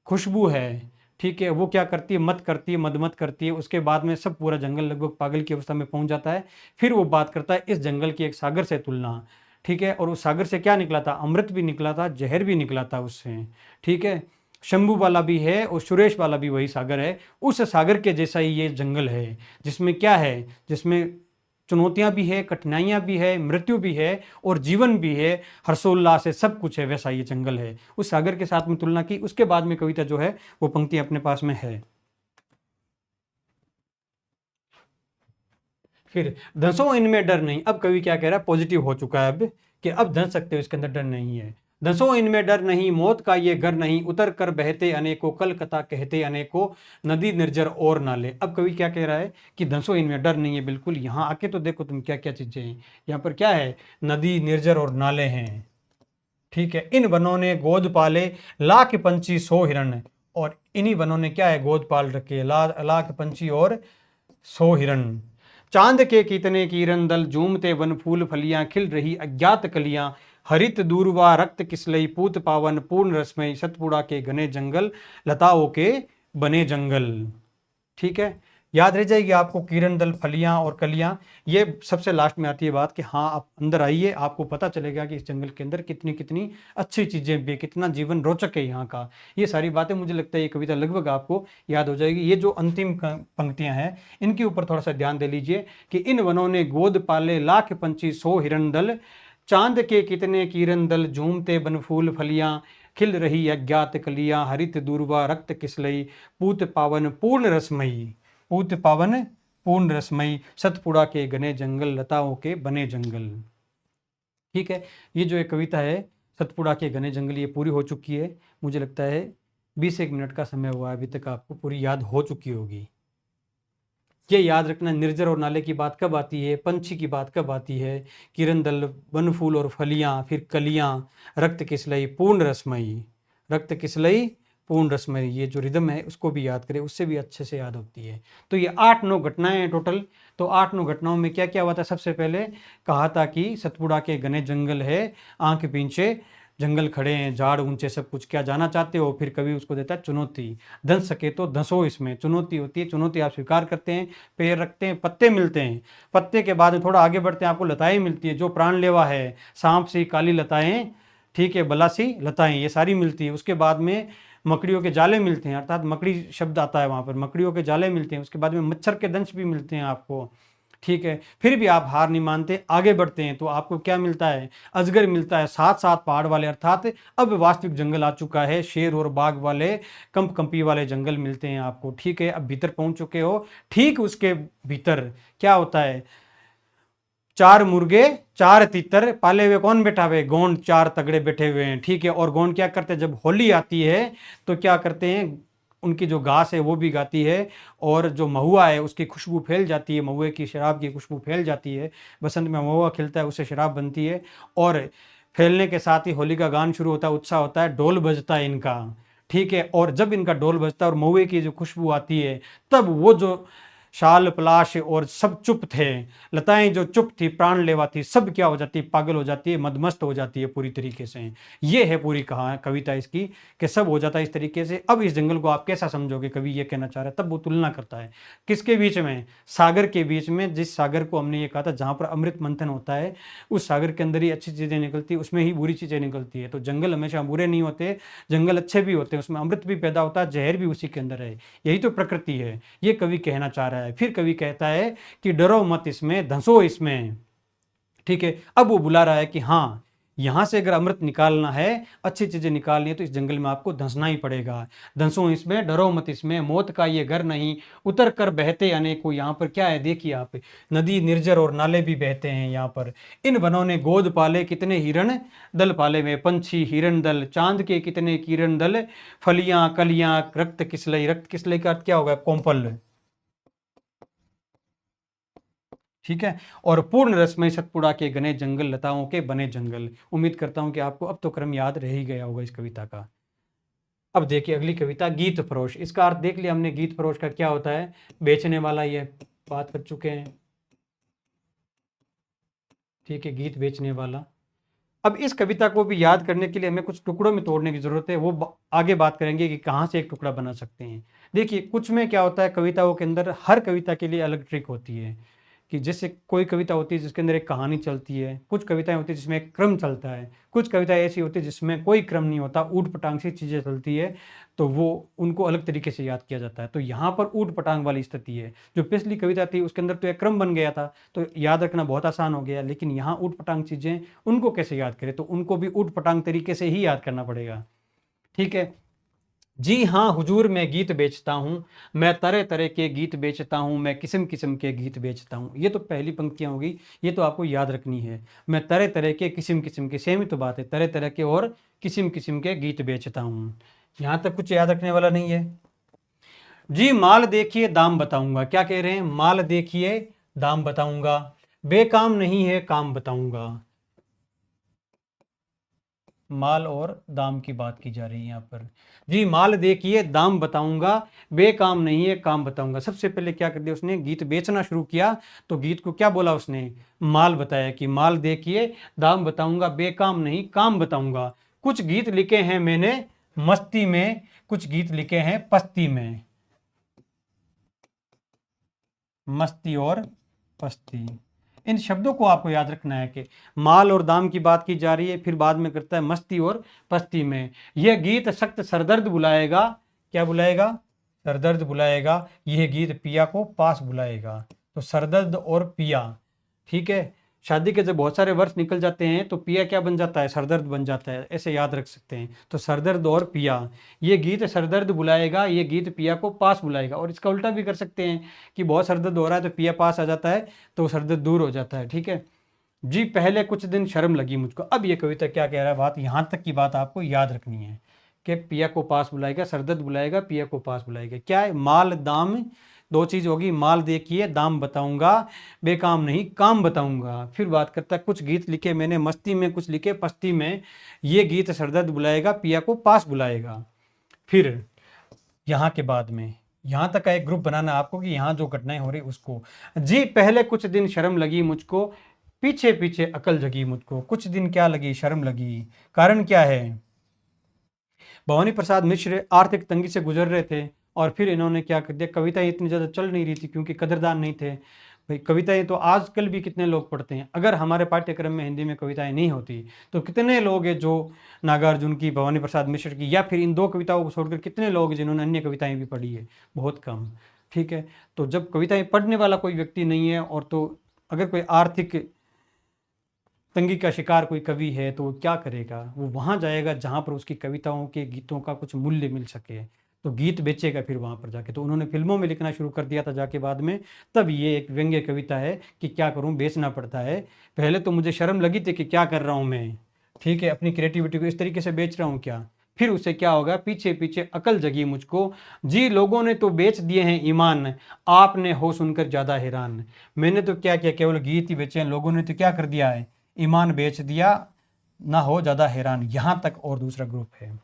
खुशबू है, ठीक है, वो क्या करती है, मत करती है, मदमत करती है, उसके बाद में सब पूरा जंगल लगभग पागल की अवस्था में पहुंच जाता है। फिर वो बात करता है इस जंगल की एक सागर से तुलना। ठीक है, और उस सागर से क्या निकला था, अमृत भी निकला था, जहर भी निकला था उससे। ठीक है, शंभू वाला भी है और सुरेश वाला भी वही सागर है। उस सागर के जैसा ही ये जंगल है, जिसमें क्या है, जिसमें चुनौतियां भी है, कठिनाइयां भी है, मृत्यु भी है और जीवन भी है, हर्षोल्लास है, सब कुछ है, वैसा ये जंगल है। उस सागर के साथ में तुलना की। उसके बाद में कविता जो है वो पंक्ति अपने पास में है। फिर धंसो इनमें डर नहीं, अब कवि क्या कह रहा है, पॉजिटिव हो चुका है अब, कि अब धंस सकते हो, इसके अंदर डर नहीं है। धंसो इनमें डर नहीं, मौत का ये घर नहीं, उतर कर बहते अनेकों, कल कथा कहते अनेकों, नदी निर्जर और नाले। अब कवि क्या कह रहा है कि धंसो इनमें डर नहीं है, बिल्कुल यहाँ आके तो देखो तुम क्या क्या चीजें हैं। यहाँ पर क्या है, नदी निर्जर और नाले हैं। ठीक है, इन वनों ने गोद पाले लाख पंछी सौ हिरण, और इन्हीं वनों ने क्या है, गोद पाल रखे लाख पंछी और सौ हिरण। चांद के कितने किरण दल, झूमते वन फूल फलियां, खिल रही अज्ञात कलियां, हरित दूरवा रक्त किसलई पूत पावन पूर्ण रसमय सतपुड़ा के घने जंगल लताओं के बने जंगल। ठीक है, याद रह जाएगी आपको किरण दल फलियां और कलियां। ये सबसे लास्ट में आती है बात कि हाँ आप अंदर आइए, आपको पता चलेगा कि इस जंगल के अंदर कितनी कितनी अच्छी चीजें भी, कितना जीवन रोचक है यहाँ का। ये सारी बातें मुझे लगता है ये कविता लगभग आपको याद हो जाएगी। ये जो अंतिम पंक्तियां हैं इनके ऊपर थोड़ा सा ध्यान दे लीजिए कि इन वनों ने गोद पाले लाख पंछी 100 हिरण दल, चांद के कितने किरण दल झूमते बन फूल फलियां, खिल रही अज्ञात कलियां, हरित दूरवा रक्त किसलई पूत पावन पूर्ण रसमयी, पूत पावन पूर्ण रसमयी सतपुड़ा के घने जंगल लताओं के बने जंगल। ठीक है, ये जो एक कविता है सतपुड़ा के घने जंगल ये पूरी हो चुकी है। मुझे लगता है 20-1 मिनट का समय हुआ, अभी तक आपको पूरी याद हो चुकी होगी। ये याद रखना, निर्जर और नाले की बात कब आती है, पंछी की बात कब आती है, किरण दल वन फूल और फलियां, फिर कलियां, रक्त किसलई पूर्ण रसमयी, रक्त किसलई पूर्ण रसमयी, ये जो रिदम है उसको भी याद करें, उससे भी अच्छे से याद होती है। तो ये 8-9 घटनाएं हैं टोटल। तो 8-9 घटनाओं में क्या क्या हुआ था, सबसे पहले कहा था कि सतपुड़ा के घने जंगल है, आंख पीछे जंगल खड़े हैं, झाड़ ऊंचे सब कुछ, क्या जाना चाहते हो। फिर कवि उसको देता है चुनौती, धंस सके तो धंसो, इसमें चुनौती होती है, चुनौती आप स्वीकार करते हैं, पैर रखते हैं, पत्ते मिलते हैं, पत्ते के बाद में थोड़ा आगे बढ़ते हैं आपको लताएं मिलती है, जो प्राणलेवा है, सांप सी काली लताएं, ठीक है, बलासी लताएं, ये सारी मिलती है। उसके बाद में मकड़ियों के जाले मिलते हैं, अर्थात मकड़ी शब्द आता है वहां पर, मकड़ियों के जाले मिलते हैं। उसके बाद में मच्छर के दंश भी मिलते हैं आपको। ठीक है, फिर भी आप हार नहीं मानते, आगे बढ़ते हैं, तो आपको क्या मिलता है, अजगर मिलता है, साथ साथ पहाड़ वाले, अर्थात अब वास्तविक जंगल आ चुका है, शेर और बाघ वाले कंप कंपी वाले जंगल मिलते हैं आपको। ठीक है, अब भीतर पहुंच चुके हो। ठीक उसके भीतर क्या होता है, 4 मुर्गे 4 तीतर, पाले हुए कौन बैठा हुए, गोंड 4 तगड़े बैठे हुए हैं। ठीक है, और गोंड क्या करते हैं, जब होली आती है तो क्या करते हैं, उनकी जो घास है वो भी गाती है, और जो महुआ है उसकी खुशबू फैल जाती है, महुए की शराब की खुशबू फैल जाती है, बसंत में महुआ खिलता है, उससे शराब बनती है, और फैलने के साथ ही होली का गान शुरू होता है, उत्साह होता है, ढोल बजता है इनका। ठीक है, और जब इनका ढोल बजता है और महुए की जो खुशबू आती है, तब वो जो शाल पलाश और सब चुप थे, लताएं जो चुप थी, प्राण लेवा थी, सब क्या हो जाती है, पागल हो जाती है, मदमस्त हो जाती है पूरी तरीके से। ये है पूरी कविता इसकी, कि सब हो जाता है इस तरीके से। अब इस जंगल को आप कैसा समझोगे, कवि ये कहना चाह रहा है, तब वो तुलना करता है किसके बीच में, सागर के बीच में, जिस सागर को हमने ये कहा था जहां पर अमृत मंथन होता है, उस सागर के अंदर ही अच्छी चीजें निकलती है, उसमें ही बुरी चीजें निकलती है। तो जंगल हमेशा बुरे नहीं होते, जंगल अच्छे भी होते हैं, उसमें अमृत भी पैदा होता है, जहर भी उसी के अंदर है, यही तो प्रकृति है, ये कवि कहना चाह रहा है। फिर कवि कहता है कि डरो मत इसमें, धंसो इसमें। ठीक है, अब वो बुला रहा है कि हाँ, यहां से अगर अमृत निकालना है, अच्छी चीजें निकालनी है, तो इस जंगल में आपको धंसना ही पड़ेगा। धंसो इसमें, डरो मत इसमें, मौत का ये घर नहीं, उतर कर बहते अनेकों। यहाँ पर क्या है देखिए आप, नदी निर्जर और नाले भी बहते हैं यहाँ पर। इन वनों ने गोद पाले कितने हिरण दल, पाले में पंछी हिरण दल, चांद के कितने किरण दल, फलियां कलियां, रक्त किसलई, रक्त किसलई का अर्थ क्या होगा, कोम्पल। ठीक है, और पूर्ण रसमय सतपुड़ा के घने जंगल लताओं के बने जंगल। उम्मीद करता हूं कि आपको अब तो क्रम याद रह ही गया होगा इस कविता का। अब देखिए अगली कविता, गीत फरोश। इसका अर्थ देख लिया हमने, गीत फरोश का क्या होता है, बेचने वाला, ये बात कर चुके हैं। ठीक है, गीत बेचने वाला। अब इस कविता को भी याद करने के लिए हमें कुछ टुकड़ों में तोड़ने की जरूरत है, वो आगे बात करेंगे कि कहाँ से एक टुकड़ा बना सकते हैं। देखिए कुछ में क्या होता है, कविताओं के अंदर हर कविता के लिए अलग ट्रिक होती है, कि जैसे कोई कविता होती है जिसके अंदर एक कहानी चलती है, कुछ कविताएं होती है जिसमें एक क्रम चलता है, कुछ कविताएं ऐसी होती है जिसमें कोई क्रम नहीं होता, ऊट पटांग सी चीज़ें चलती है, तो वो उनको अलग तरीके से याद किया जाता है। तो यहाँ पर ऊट पटांग वाली स्थिति है। जो पिछली कविता थी उसके अंदर तो एक क्रम बन गया था, तो याद रखना बहुत आसान हो गया, लेकिन यहाँ ऊट पटांग चीज़ें, उनको कैसे याद करें, तो उनको भी ऊट पटांग तरीके से ही याद करना पड़ेगा। ठीक है, जी हाँ हुजूर, मैं गीत बेचता हूँ, मैं तरह तरह के गीत बेचता हूँ, मैं किस्म किस्म के गीत बेचता हूँ। ये तो पहली पंक्तियाँ होगी, ये तो आपको याद रखनी है। मैं तरह तरह के किस्म किस्म के, सेम ही तो बात है, तरह तरह के और किस्म किस्म के गीत बेचता हूँ। यहाँ तक कुछ याद रखने वाला नहीं है। जी माल देखिए दाम बताऊंगा, क्या कह रहे हैं, माल देखिए दाम बताऊंगा, बेकाम नहीं है काम बताऊंगा। माल और दाम की बात की जा रही है यहाँ पर। जी माल देखिए दाम बताऊंगा, बेकाम नहीं है काम बताऊंगा। सबसे पहले क्या कर दिया उसने, गीत बेचना शुरू किया। तो गीत को क्या बोला उसने, माल बताया कि माल देखिए दाम बताऊंगा, बेकाम नहीं काम बताऊंगा। कुछ गीत लिखे हैं मैंने मस्ती में, कुछ गीत लिखे हैं पस्ती में। मस्ती और पस्ती, इन शब्दों को आपको याद रखना है कि माल और दाम की बात की जा रही है, फिर बाद में करता है मस्ती और पस्ती में। यह गीत सख्त सरदर्द बुलाएगा, क्या बुलाएगा, सरदर्द बुलाएगा। यह गीत पिया को पास बुलाएगा। तो सरदर्द और पिया, ठीक है। शादी के जब बहुत सारे वर्ष निकल जाते हैं तो पिया क्या बन जाता है, सरदर्द बन जाता है, ऐसे याद रख सकते हैं। तो सरदर्द और पिया, ये गीत सरदर्द बुलाएगा, ये गीत पिया को पास बुलाएगा। और इसका उल्टा भी कर सकते हैं कि बहुत सरदर्द हो रहा है तो पिया पास आ जाता है, तो सरदर्द दूर हो जाता है, ठीक है। जी पहले कुछ दिन शर्म लगी मुझको। अब ये कविता क्या कह रहा है, बात यहाँ तक की बात आपको याद रखनी है कि पिया को पास बुलाएगा, सरदर्द बुलाएगा, पिया को पास बुलाएगा। क्या है, माल दाम, दो चीज होगी, माल देखिए दाम बताऊंगा, बेकाम नहीं काम बताऊंगा। फिर बात करता है कुछ गीत लिखे मैंने मस्ती में, कुछ लिखे पस्ती में। ये गीत सरदर्द बुलाएगा, पिया को पास बुलाएगा। फिर यहाँ के बाद में, यहाँ तक का एक ग्रुप बनाना आपको कि यहाँ जो घटनाएं हो रही उसको। जी पहले कुछ दिन शर्म लगी मुझको, पीछे पीछे अकल जगी मुझको। कुछ दिन क्या लगी, शर्म लगी। कारण क्या है, भवानी प्रसाद मिश्र आर्थिक तंगी से गुजर रहे थे और फिर इन्होंने क्या कर दिया, कविताएं इतनी ज़्यादा चल नहीं रही थी क्योंकि कदरदान नहीं थे। भाई कविताएं तो आजकल भी कितने लोग पढ़ते हैं। अगर हमारे पाठ्यक्रम में हिंदी में कविताएं नहीं होती तो कितने लोग हैं जो नागार्जुन की, भवानी प्रसाद मिश्र की, या फिर इन दो कविताओं को छोड़कर कितने लोग हैं जिन्होंने अन्य कविताएं भी पढ़ी है, बहुत कम, ठीक है। तो जब कविताएं पढ़ने वाला कोई व्यक्ति नहीं है, और तो अगर कोई आर्थिक तंगी का शिकार कोई कवि है तो वो क्या करेगा, वो वहाँ जाएगा जहाँ पर उसकी कविताओं के गीतों का कुछ मूल्य मिल सके, तो गीत बेचेगा फिर वहाँ पर जाके। तो उन्होंने फिल्मों में लिखना शुरू कर दिया था जाके बाद में। तब ये एक व्यंग्य कविता है कि क्या करूँ, बेचना पड़ता है। पहले तो मुझे शर्म लगी थी कि क्या कर रहा हूँ मैं, ठीक है, अपनी क्रिएटिविटी को इस तरीके से बेच रहा हूँ क्या। फिर उससे क्या होगा, पीछे पीछे अकल जगी मुझको। जी लोगों ने तो बेच दिए हैं ईमान, आपने हो सुनकर ज़्यादा हैरान। मैंने तो क्या किया, केवल गीत ही बेचे हैं, लोगों ने तो क्या कर दिया है, ईमान बेच दिया, ना हो ज़्यादा हैरान। यहाँ तक। और दूसरा ग्रुप है,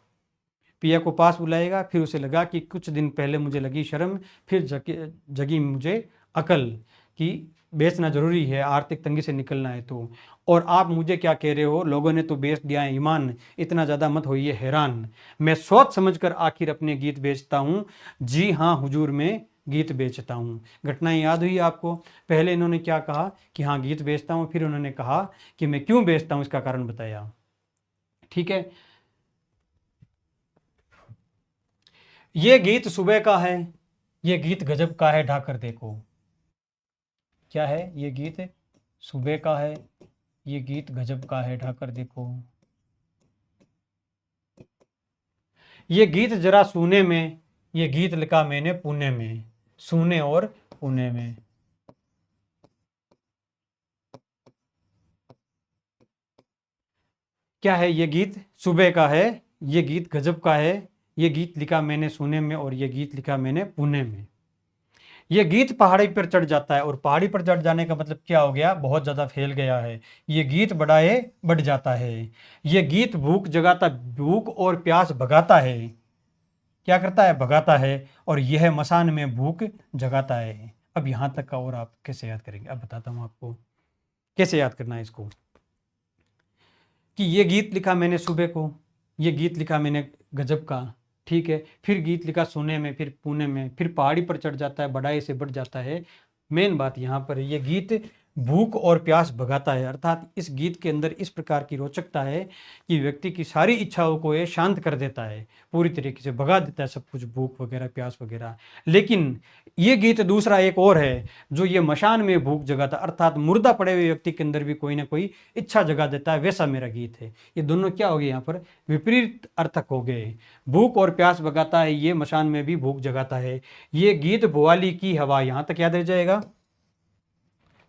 पिया को पास बुलाएगा, फिर उसे लगा कि कुछ दिन पहले मुझे लगी शर्म, फिर जगी मुझे अकल कि बेचना जरूरी है, आर्थिक तंगी से निकलना है तो। और आप मुझे क्या कह रहे हो, लोगों ने तो बेच दिया है ईमान, इतना ज़्यादा मत होइए हैरान। मैं सोच समझकर आखिर अपने गीत बेचता हूँ, जी हाँ हुजूर में गीत बेचता हूँ। घटनाएं याद हुई आपको। पहले इन्होंने क्या कहा कि हाँ गीत बेचता हूँ, फिर उन्होंने कहा कि मैं क्यों बेचता हूँ, इसका कारण बताया, ठीक है। ये गीत सुबह का है, ये गीत गजब का है, ढाकर देखो। क्या है, ये गीत सुबह का है, ये गीत गजब का है, ढाकर देखो। ये गीत जरा सुने में, ये गीत लिखा मैंने पुणे में, सुने और पुणे में। क्या है, ये गीत सुबह का है, ये गीत गजब का है, ये गीत लिखा मैंने सुने में, और ये गीत लिखा मैंने पुणे में। ये गीत पहाड़ी पर चढ़ जाता है, और पहाड़ी पर चढ़ जाने का मतलब क्या हो गया, बहुत ज़्यादा फैल गया है। ये गीत बढ़ाए बढ़ जाता है। ये गीत भूख जगाता, भूख और प्यास भगाता है। क्या करता है, भगाता है। और यह मसान में भूख जगाता है। अब यहाँ तक का और आप कैसे याद करेंगे, अब बताता हूँ आपको कैसे याद करना है इसको। कि ये गीत लिखा मैंने सुबह को, ये गीत लिखा मैंने गजब का, ठीक है। फिर गीत लिखा सोने में, फिर पुणे में, फिर पहाड़ी पर चढ़ जाता है, बढ़ाई से बढ़ जाता है। मेन बात यहाँ पर ये गीत भूख और प्यास भगाता है, अर्थात इस गीत के अंदर इस प्रकार की रोचकता है कि व्यक्ति की सारी इच्छाओं को ये शांत कर देता है, पूरी तरीके से भगा देता है सब कुछ, भूख वगैरह प्यास वगैरह। लेकिन ये गीत दूसरा एक और है जो ये मशान में भूख जगाता, अर्थात मुर्दा पड़े हुए व्यक्ति के अंदर भी कोई ना कोई इच्छा जगा देता है, वैसा मेरा गीत है। ये दोनों क्या हो गए यहाँ पर, विपरीत अर्थक हो गए। भूख और प्यास भगाता है, ये मशान में भी भूख जगाता है। ये गीत भोवाली की हवा, यहाँ तक याद रह जाएगा,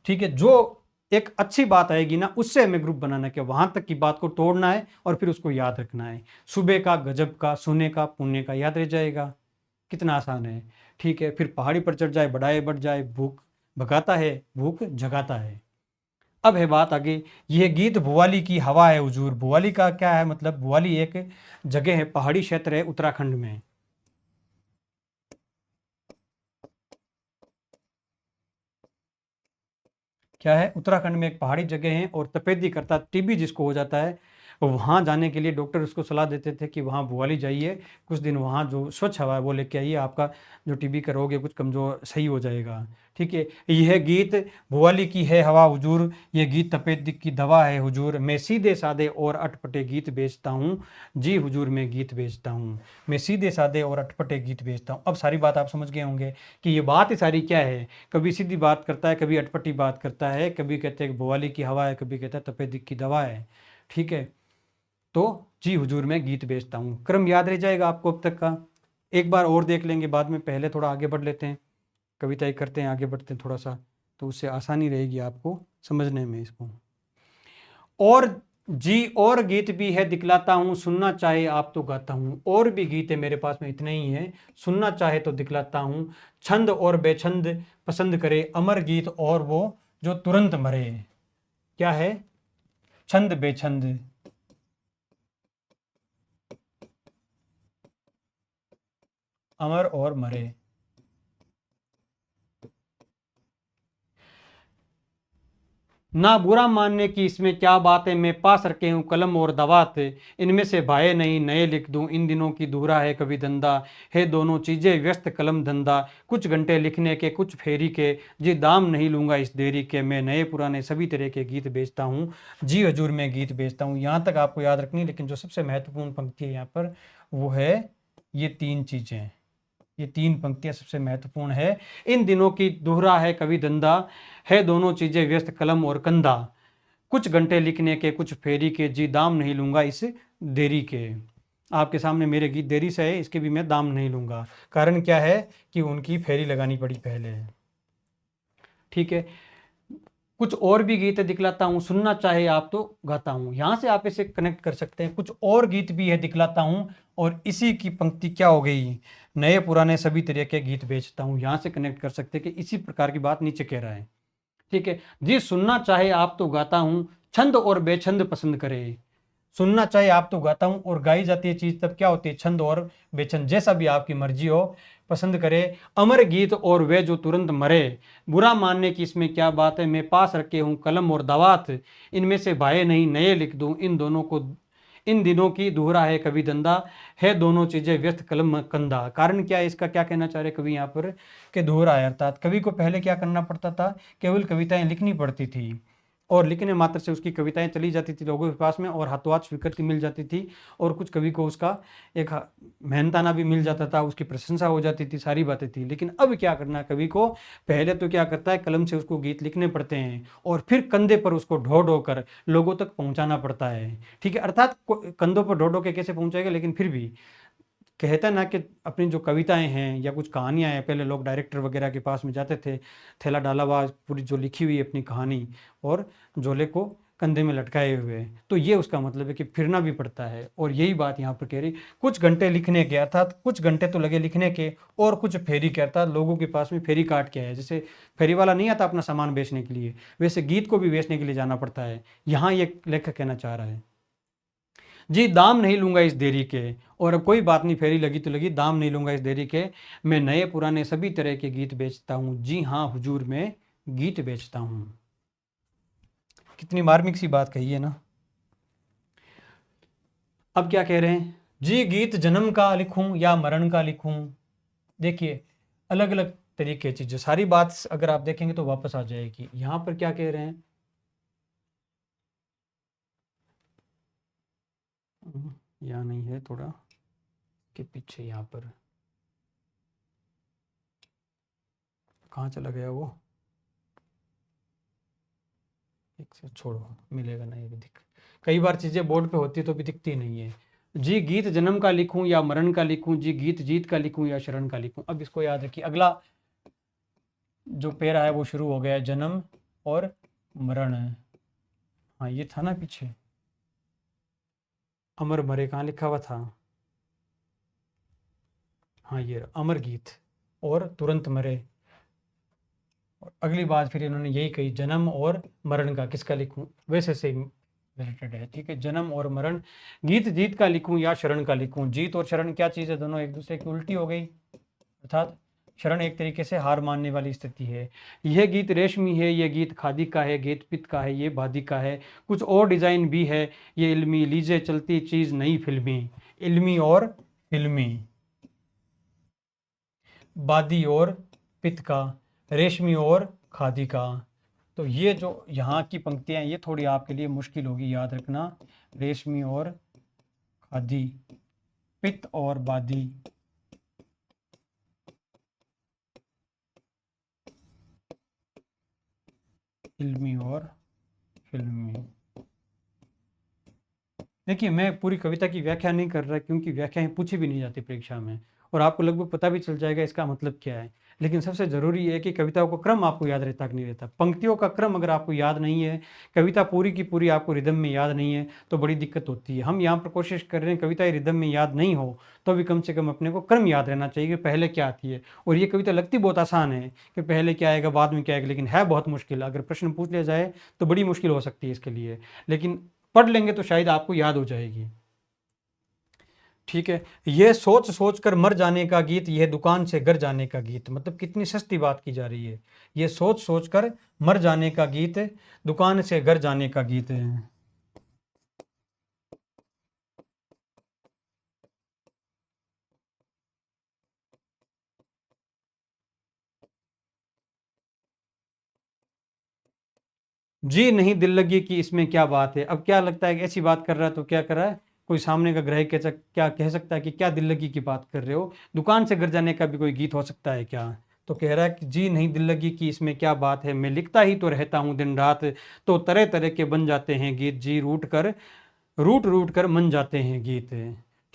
ठीक है। जो एक अच्छी बात आएगी ना उससे हमें ग्रुप बनाना, क्या वहां तक की बात को तोड़ना है और फिर उसको याद रखना है। सुबह का, गजब का, सुने का, पुण्य का, याद रह जाएगा, कितना आसान है, ठीक है। फिर पहाड़ी पर चढ़ जाए, बढ़ाए बढ़ जाए, भूख भगाता है, भूख जगाता है। अब है बात आगे, यह गीत भुवाली की हवा है हुजूर। भुवाली का क्या है मतलब, भुवाली एक जगह है, पहाड़ी क्षेत्र है उत्तराखंड में। क्या है, उत्तराखंड में एक पहाड़ी जगह है, और तपेदी करता, टीबी जिसको हो जाता है, वहाँ जाने के लिए डॉक्टर उसको सलाह देते थे कि वहाँ भुवाली जाइए, कुछ दिन वहाँ जो स्वच्छ हवा है वो लेके आइए, आपका जो टीबी का रोग है कुछ कमजोर सही हो जाएगा। ठीक है, यह गीत भुवाली की है हवा हुजूर, ये गीत तपेदी की दवा है हुजूर, मैं सीधे साधे और अटपटे गीत बेचता हूँ, जी हुजूर मैं गीत बेचता हूँ, मैं सीधे साधे और अटपटे गीत बेचता हूँ। अब सारी बात आप समझ गए होंगे कि ये बात ही सारी क्या है, कभी सीधी बात करता है, कभी अटपटी बात करता है, कभी कहते हैं भुवाली की हवा है, कभी कहता है तपेदिक की दवा है। ठीक है, तो जी हुजूर मैं गीत बेचता हूँ, क्रम याद रह जाएगा आपको अब तक का। एक बार और देख लेंगे बाद में, पहले थोड़ा आगे बढ़ लेते हैं, कविताएं करते हैं, आगे बढ़ते हैं थोड़ा सा, तो उससे आसानी रहेगी आपको समझने में इसको। और जी और गीत भी है दिखलाता हूँ, सुनना चाहे आप तो गाता हूँ, और भी गीत है मेरे पास में, इतने ही है, सुनना चाहे तो दिखलाता हूँ, छंद और बेछंद पसंद करे, अमर गीत और वो जो तुरंत मरे। क्या है, छंद बेछंद, अमर और मरे। ना बुरा मानने की इसमें क्या बात है, मैं पास रखे हूँ कलम और दवात, इनमें से भाए नहीं नए लिख दूं, इन दिनों की दूरा है कभी धंधा, है दोनों चीजें व्यस्त कलम धंधा, कुछ घंटे लिखने के कुछ फेरी के, जी दाम नहीं लूंगा इस देरी के, मैं नए पुराने सभी तरह के गीत बेचता हूँ, जी हजूर मैं गीत बेचता हूँ। यहाँ तक आपको याद रखनी, लेकिन जो सबसे महत्वपूर्ण पंक्ति है यहाँ पर वो है ये तीन चीजें, ये तीन पंक्तियां सबसे महत्वपूर्ण है। इन दिनों की दोहरा है कभी धंधा, है दोनों चीजें व्यस्त कलम और कंधा, कुछ घंटे लिखने के कुछ फेरी के, जी दाम नहीं लूंगा इस देरी के। आपके सामने मेरे गीत देरी से है, इसके भी मैं दाम नहीं लूंगा, कारण क्या है कि उनकी फेरी लगानी पड़ी पहले। ठीक है, कुछ और भी गीत दिखलाता हूँ, सुनना चाहे आप तो गाता हूँ, यहां से आप इसे कनेक्ट कर सकते हैं, कुछ और गीत भी है दिखलाता हूँ, और इसी की पंक्ति क्या हो गई, नए पुराने सभी तरह के गीत बेचता हूँ, यहां से कनेक्ट कर सकते हैं कि इसी प्रकार की बात नीचे कह रहा है। ठीक है जी, सुनना चाहे आप तो गाता हूँ, छंद और बेछंद पसंद करे, सुनना चाहे आप तो गाता हूं, और गाई जाती है चीज तब क्या होती है, छंद और बेछंद, जैसा भी आपकी मर्जी हो पसंद करे, अमर गीत और वे जो तुरंत मरे, बुरा मानने की इसमें क्या बात है, मैं पास रखे हूं कलम और दवात, इनमें से भाए नहीं नए लिख दूं, इन दोनों को इन दिनों की दोहरा है कभी धंधा, है दोनों चीजें व्यस्त कलम कंधा। कारण क्या है इसका, क्या कहना चाह रहे कवि यहाँ पर, कि दोहरा है, अर्थात कवि को पहले क्या करना पड़ता था, केवल कविताएं लिखनी पड़ती थी, और लिखने मात्र से उसकी कविताएं चली जाती थी लोगों के पास में, और हाथों हाथ स्वीकृति मिल जाती थी, और कुछ कवि को उसका एक मेहनताना भी मिल जाता था, उसकी प्रशंसा हो जाती थी, सारी बातें थी। लेकिन अब क्या करना है कवि को, पहले तो क्या करता है, कलम से उसको गीत लिखने पड़ते हैं, और फिर कंधे पर उसको ढो ढो कर लोगों तक पहुंचाना पड़ता है। ठीक है, अर्थात कंधों पर ढो ढो के कैसे पहुंचाएगा, लेकिन फिर भी कहता है ना कि अपनी जो कविताएं हैं या कुछ कहानियां हैं, पहले लोग डायरेक्टर वगैरह के पास में जाते थे, थैला डाला हुआ पूरी जो लिखी हुई अपनी कहानी, और झोले को कंधे में लटकाए हुए, तो ये उसका मतलब है कि फिरना भी पड़ता है। और यही बात यहाँ पर कह रही, कुछ घंटे लिखने के, अर्थात कुछ घंटे तो लगे लिखने के, और कुछ फेरी के, अर्थात लोगों के पास में फेरी काट के है, जैसे फेरी वाला नहीं आता अपना सामान बेचने के लिए, वैसे गीत को भी बेचने के लिए जाना पड़ता है, यहाँ ये लेखक कहना चाह रहा है। जी दाम नहीं लूंगा इस देरी के, और अब कोई बात नहीं, फेरी लगी तो लगी, दाम नहीं लूंगा इस देरी के, मैं नए पुराने सभी तरह के गीत बेचता हूँ, जी हाँ हुजूर मैं गीत बेचता हूँ। कितनी मार्मिक सी बात कही है ना। अब क्या कह रहे हैं, जी गीत जन्म का लिखूं या मरण का लिखूं, देखिए अलग अलग तरीके की चीजें, सारी बात अगर आप देखेंगे तो वापस आ जाएगी। यहां पर क्या कह रहे हैं, यहाँ नहीं है, थोड़ा के पीछे, यहाँ पर कहाँ चला गया वो, एक से छोड़ो, मिलेगा नहीं भी दिख, कई बार चीजें बोर्ड पे होती तो भी दिखती नहीं है। जी गीत जन्म का लिखूं या मरण का लिखूं, जी गीत जीत का लिखूं या शरण का लिखूं। अब इसको याद रखिए, अगला जो पैरा है वो शुरू हो गया है, जन्म और मरण है, हाँ ये था ना पीछे, अमर मरे कहाँ लिखा हुआ था, हाँ ये अमर गीत और तुरंत मरे, और अगली बात फिर इन्होंने यही कही, जन्म और मरण का किसका लिखूं, वैसे से रिलेटेड है। ठीक है, जन्म और मरण, गीत जीत का लिखूं या शरण का लिखूं। जीत और शरण क्या चीज़ है, दोनों एक दूसरे की उल्टी हो गई, अर्थात शरण एक तरीके से हार मानने वाली स्थिति है। यह गीत रेशमी है, यह गीत खादी का है, गीत पित्त का है, ये बादी का है, कुछ और डिजाइन भी है, ये इल्मी, लीजिए चलती चीज नई फिल्मी। इल्मी और फिल्मी, बादी और पित्त का, रेशमी और खादी का। तो ये जो यहाँ की पंक्तियां ये थोड़ी आपके लिए मुश्किल होगी याद रखना, रेशमी और खादी, पित्त और बादी, इल्मी और फिल्मी। देखिए, मैं पूरी कविता की व्याख्या नहीं कर रहा क्योंकि व्याख्याएं पूछी भी नहीं जाती परीक्षा में, और आपको लगभग पता भी चल जाएगा इसका मतलब क्या है। लेकिन सबसे ज़रूरी है कि कविताओं का क्रम आपको याद रहता कि नहीं रहता। पंक्तियों का क्रम अगर आपको याद नहीं है, कविता पूरी की पूरी आपको रिदम में याद नहीं है, तो बड़ी दिक्कत होती है। हम यहाँ पर कोशिश कर रहे हैं कविता रिदम में याद नहीं हो तो भी कम से कम अपने को क्रम याद रहना चाहिए कि पहले क्या आती है। और ये कविता लगती बहुत आसान है कि पहले क्या आएगा बाद में क्या आएगा, लेकिन है बहुत मुश्किल। अगर प्रश्न पूछ लिया जाए तो बड़ी मुश्किल हो सकती है इसके लिए, लेकिन पढ़ लेंगे तो शायद आपको याद हो जाएगी। ठीक है, यह सोच सोच कर मर जाने का गीत, यह दुकान से घर जाने का गीत, मतलब कितनी सस्ती बात की जा रही है। यह सोच सोच कर मर जाने का गीत, दुकान से घर जाने का गीत है। जी नहीं दिल लगी कि इसमें क्या बात है। अब क्या लगता है कि ऐसी बात कर रहा है तो क्या कर रहा है, कोई सामने का ग्राहक क्या कह सकता है कि क्या दिल लगी की बात कर रहे हो, दुकान से घर जाने का भी कोई गीत हो सकता है क्या। तो कह रहा है कि जी नहीं दिल लगी कि इसमें क्या बात है, मैं लिखता ही तो रहता हूँ दिन रात, तो तरह तरह के बन जाते हैं गीत, जी रूट रूट कर मन जाते हैं गीत।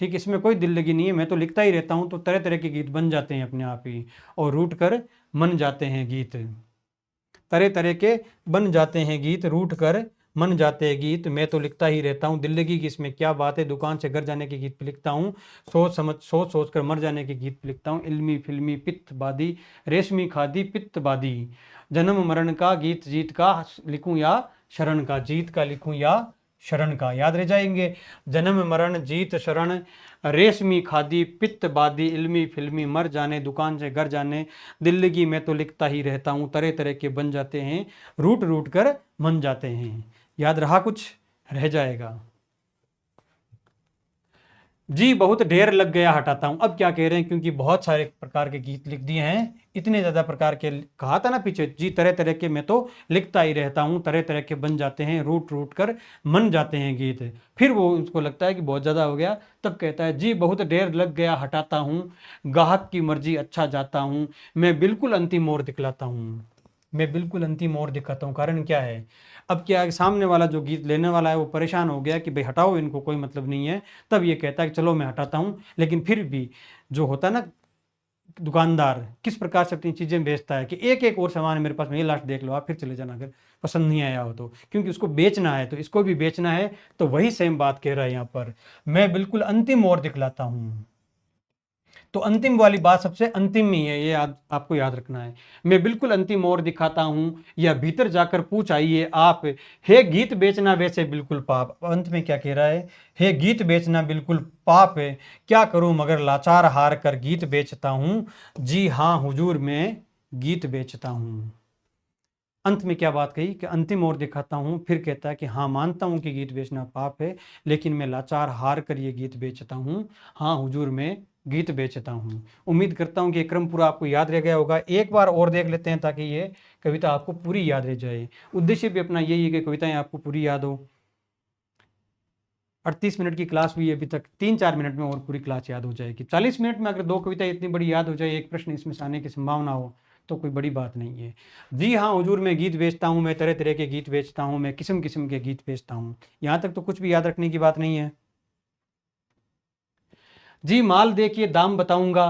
ठीक, इसमें कोई दिल लगी नहीं है, मैं तो लिखता ही रहता हूँ तो तरह तरह के गीत बन जाते हैं अपने आप ही, और रूट कर मन जाते हैं गीत, तरह तरह के बन जाते हैं गीत, रूठ कर मन जाते हैं गीत, मैं तो लिखता ही रहता हूँ दिल लगी की इसमें क्या बात है, दुकान से घर जाने के गीत पे लिखता हूँ, सोच सोच कर मर जाने के गीत पे लिखता हूँ, इल्मी फिल्मी पित्त बादी, रेशमी खादी पित्त बादी, जन्म मरण का गीत जीत का लिखूं या शरण का, जीत का लिखूं या शरण का, याद रह जाएंगे। जन्म मरण जीत शरण, रेशमी खादी पित्त बादी, इल्मी फिल्मी मर जाने, दुकान से घर जाने, दिल्लगी में तो लिखता ही रहता हूँ, तरह तरह के बन जाते हैं, रूट रूट कर मन जाते हैं। याद रहा कुछ, रह जाएगा। जी बहुत ढेर लग गया हटाता हूँ। अब क्या कह रहे हैं, क्योंकि बहुत सारे प्रकार के गीत लिख दिए हैं, इतने ज़्यादा प्रकार के, कहा था ना पीछे, जी तरह तरह के मैं तो लिखता ही रहता हूँ, तरह तरह के बन जाते हैं, रूट रूट कर मन जाते हैं गीत। फिर वो उसको लगता है कि बहुत ज़्यादा हो गया, तब कहता है जी बहुत ढेर लग गया हटाता हूँ, गाहक की मर्जी अच्छा जाता हूँ, मैं बिल्कुल अंतिम ओर दिखलाता हूँ, मैं बिल्कुल अंतिम ओर दिखाता हूँ। कारण क्या है, अब क्या है, सामने वाला जो गीत लेने वाला है वो परेशान हो गया कि भाई हटाओ इनको, कोई मतलब नहीं है। तब ये कहता है कि चलो मैं हटाता हूँ, लेकिन फिर भी जो होता है ना दुकानदार, किस प्रकार से अपनी चीज़ें बेचता है कि एक एक और सामान है मेरे पास में, ये लास्ट देख लो आप, फिर चले जाना अगर पसंद नहीं आया हो तो, क्योंकि उसको बेचना है तो इसको भी बेचना है। तो वही सेम बात कह रहा है यहाँ पर, मैं बिल्कुल अंतिम ओर दिखलाता हूँ। तो अंतिम वाली बात सबसे अंतिम में ही है, ये आपको याद रखना है। मैं बिल्कुल अंतिम ओर दिखाता हूँ, या भीतर जाकर पूछ आइए आप, हे गीत बेचना वैसे बिल्कुल पाप। अंत में क्या कह रहा है, हे गीत बेचना बिल्कुल पाप है, क्या करूं मगर लाचार हार कर गीत बेचता हूँ, जी हाँ हुजूर मैं गीत बेचता हूँ। अंत में क्या बात कही कि अंतिम ओर दिखाता हूँ, फिर कहता है कि हाँ मानता हूँ कि गीत बेचना पाप है, लेकिन मैं लाचार हार कर ये गीत बेचता हूँ, हाँ हुजूर मैं गीत बेचता हूँ। उम्मीद करता हूँ कि ये क्रम पूरा आपको याद रह गया होगा। एक बार और देख लेते हैं ताकि ये कविता आपको पूरी याद रह जाए। उद्देश्य भी अपना यही है कि कविताएं आपको पूरी याद हो। 38 मिनट की क्लास हुई अभी तक, 3-4 मिनट में और पूरी क्लास याद हो जाएगी। 40 मिनट में अगर दो कविताएं इतनी बड़ी याद हो जाए, एक प्रश्न इसमें से आने की संभावना हो, तो कोई बड़ी बात नहीं है। जी हाँ हुजूर मैं गीत बेचता हूँ, मैं तरह तरह के गीत बेचता हूँ, मैं किस्म किस्म के गीत बेचता हूँ। यहाँ तक तो कुछ भी याद रखने की बात नहीं है। जी माल देखिए दाम बताऊंगा,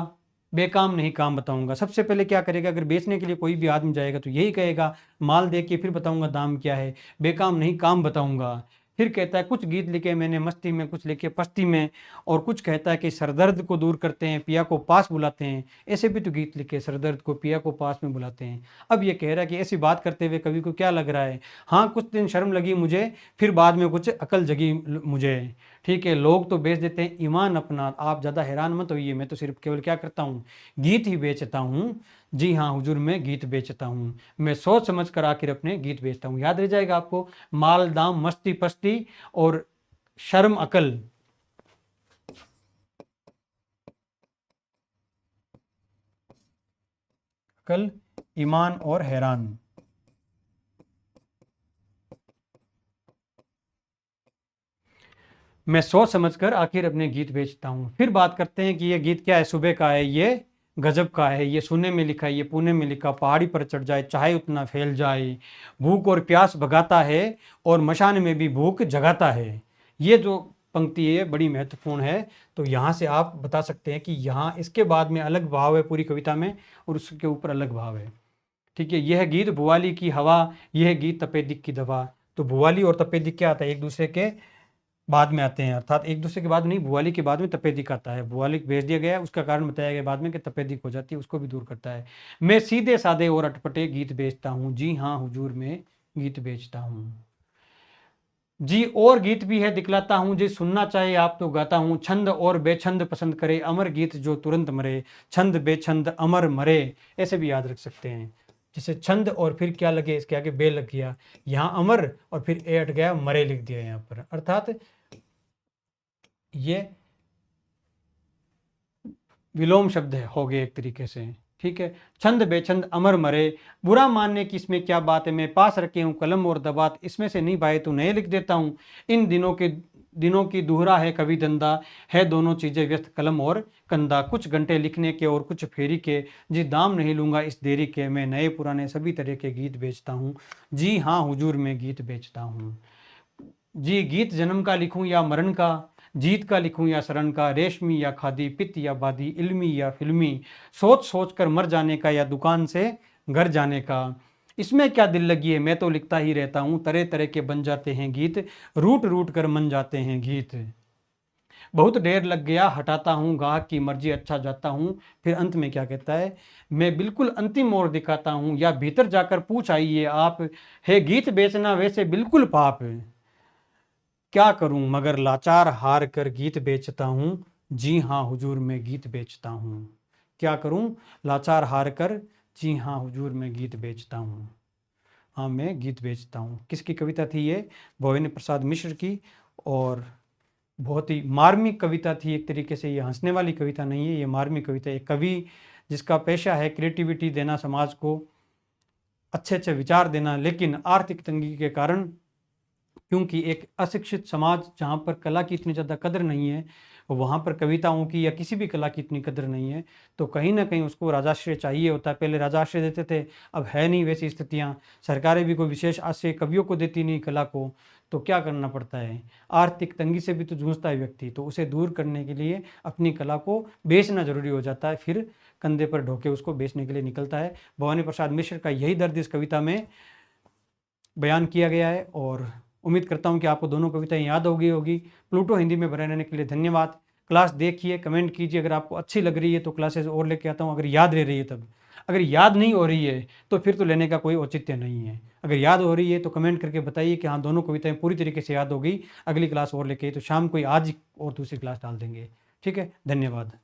बेकाम नहीं काम बताऊंगा। सबसे पहले क्या करेगा, अगर बेचने के लिए कोई भी आदमी जाएगा तो यही कहेगा, माल देखिए फिर बताऊंगा दाम क्या है, बेकाम नहीं काम बताऊंगा। फिर कहता है कुछ गीत लिखे मैंने मस्ती में, कुछ लिखे पस्ती में, और कुछ कहता है कि सरदर्द को दूर करते हैं, पिया को पास बुलाते हैं। ऐसे भी तो गीत लिखे, सरदर्द को पिया को पास में बुलाते हैं। अब ये कह रहा है कि ऐसी बात करते हुए कवि को क्या लग रहा है, हाँ कुछ दिन शर्म लगी मुझे, फिर बाद में कुछ अकल जगी मुझे। ठीक है, लोग तो बेच देते हैं ईमान अपना, आप ज़्यादा हैरान मत होइए, मैं तो सिर्फ केवल क्या करता हूँ, गीत ही बेचता हूँ। जी हाँ हुजूर, मैं गीत बेचता हूँ, मैं सोच समझ कर आखिर अपने गीत बेचता हूँ। याद रह जाएगा आपको, माल दाम मस्ती पस्ती और शर्म अकल। अकल, ईमान और हैरान। मैं सोच समझकर आखिर अपने गीत बेचता हूँ। फिर बात करते हैं कि ये गीत क्या है, सुबह का है, ये गजब का है, ये सुने में लिखा है, ये पुणे में लिखा, पहाड़ी पर चढ़ जाए चाहे उतना फैल जाए, भूख और प्यास भगाता है और मशान में भी भूख जगाता है। ये जो पंक्ति है बड़ी महत्वपूर्ण है। तो यहाँ से आप बता सकते हैं कि यहाँ इसके बाद में अलग भाव है पूरी कविता में, और उसके ऊपर अलग भाव है। ठीक है, यह गीत भुवाली की हवा, यह गीत तपेदिक की दवा। तो भुवाली और तपेदिक क्या आता है, एक दूसरे के बाद में आते हैं, अर्थात एक दूसरे के बाद नहीं, भुवाली के बाद में तपेदिक आता है। भुवालिक भेज दिया गया है, उसका कारण बताया गया बाद में कि तपेदिक हो जाती है, उसको भी दूर करता है। मैं सीधे साधे और अटपटे गीत बेचता हूँ, जी हाँ हुजूर में गीत बेचता हूँ। जी और गीत भी है दिखलाता हूँ, जी सुनना चाहे आप तो गाता हूँ। छंद और बेछंद पसंद करे, अमर गीत जो तुरंत मरे, छंद बेछंद अमर मरे, ऐसे भी याद रख सकते हैं। जैसे छंद और फिर क्या लगे, इसके आगे बे लग गया, यहाँ अमर और फिर ए हट गया, मरे लिख दिया यहाँ पर, अर्थात ये विलोम शब्द हो गए एक तरीके से। ठीक है, छंद बेछंद अमर मरे, बुरा मानने की इसमें क्या बात है, मैं पास रखे हूँ कलम और दबात, इसमें से नहीं भाई तो नए लिख देता हूँ। इन दिनों की दोहरा है कवि धंधा, है दोनों चीजें व्यस्त कलम और कंधा, कुछ घंटे लिखने के और कुछ फेरी के, जी दाम नहीं लूंगा इस देरी के, मैं नए पुराने सभी तरह के गीत बेचता हूँ। जी हाँ हुजूर में गीत बेचता हूँ। जी गीत जन्म का लिखूं या मरण का, जीत का लिखूं या शरण का, रेशमी या खादी, पित्त या बादी, इल्मी या फिल्मी, सोच सोच कर मर जाने का या दुकान से घर जाने का, इसमें क्या दिल लगी है मैं तो लिखता ही रहता हूँ, तरह तरह के बन जाते हैं गीत, रूट रूट कर मन जाते हैं गीत, बहुत देर लग गया हटाता हूँ गाहक की मर्जी अच्छा जाता हूँ। फिर अंत में क्या कहता है, मैं बिल्कुल अंतिम मोड़ दिखाता हूँ, या भीतर जाकर पूछ आइए आप, है गीत बेचना वैसे बिल्कुल पाप है, क्या करूं मगर लाचार हार कर गीत बेचता हूँ। जी हाँ हुजूर मैं गीत बेचता हूँ। क्या करूं लाचार हार कर, जी हाँ हुजूर मैं गीत बेचता हूँ। हाँ मैं गीत बेचता हूँ। किसकी कविता थी ये, भोवेंद्र प्रसाद मिश्र की, और बहुत ही मार्मिक कविता थी एक तरीके से। ये हंसने वाली कविता नहीं है, ये मार्मिक कविता है। एक कवि जिसका पेशा है क्रिएटिविटी देना, समाज को अच्छे अच्छे विचार देना, लेकिन आर्थिक तंगी के कारण, क्योंकि एक अशिक्षित समाज जहाँ पर कला की इतनी ज़्यादा कदर नहीं है, वहाँ पर कविताओं की या किसी भी कला की इतनी कदर नहीं है, तो कहीं ना कहीं उसको राजाश्रय चाहिए होता है। पहले राजाश्रय देते थे, अब है नहीं वैसी स्थितियाँ, सरकारें भी कोई विशेष आश्रय कवियों को देती नहीं कला को, तो क्या करना पड़ता है, आर्थिक तंगी से भी तो जूझता है व्यक्ति, तो उसे दूर करने के लिए अपनी कला को बेचना जरूरी हो जाता है, फिर कंधे पर ढोके उसको बेचने के लिए निकलता है। भवानी प्रसाद मिश्र का यही दर्द इस कविता में बयान किया गया है, और उम्मीद करता हूं कि आपको दोनों कविताएं याद हो गई होगी। प्लूटो हिंदी में बने रहने के लिए धन्यवाद। क्लास देखिए, कमेंट कीजिए, अगर आपको अच्छी लग रही है तो क्लासेस और लेके आता हूं, अगर याद रह रही है तब, अगर याद नहीं हो रही है तो फिर तो लेने का कोई औचित्य नहीं है। अगर याद हो रही है तो कमेंट करके बताइए कि हाँ दोनों कविताएं पूरी तरीके से याद हो गई, अगली क्लास और लेके, तो शाम को ही आज और दूसरी क्लास डाल देंगे। ठीक है, धन्यवाद।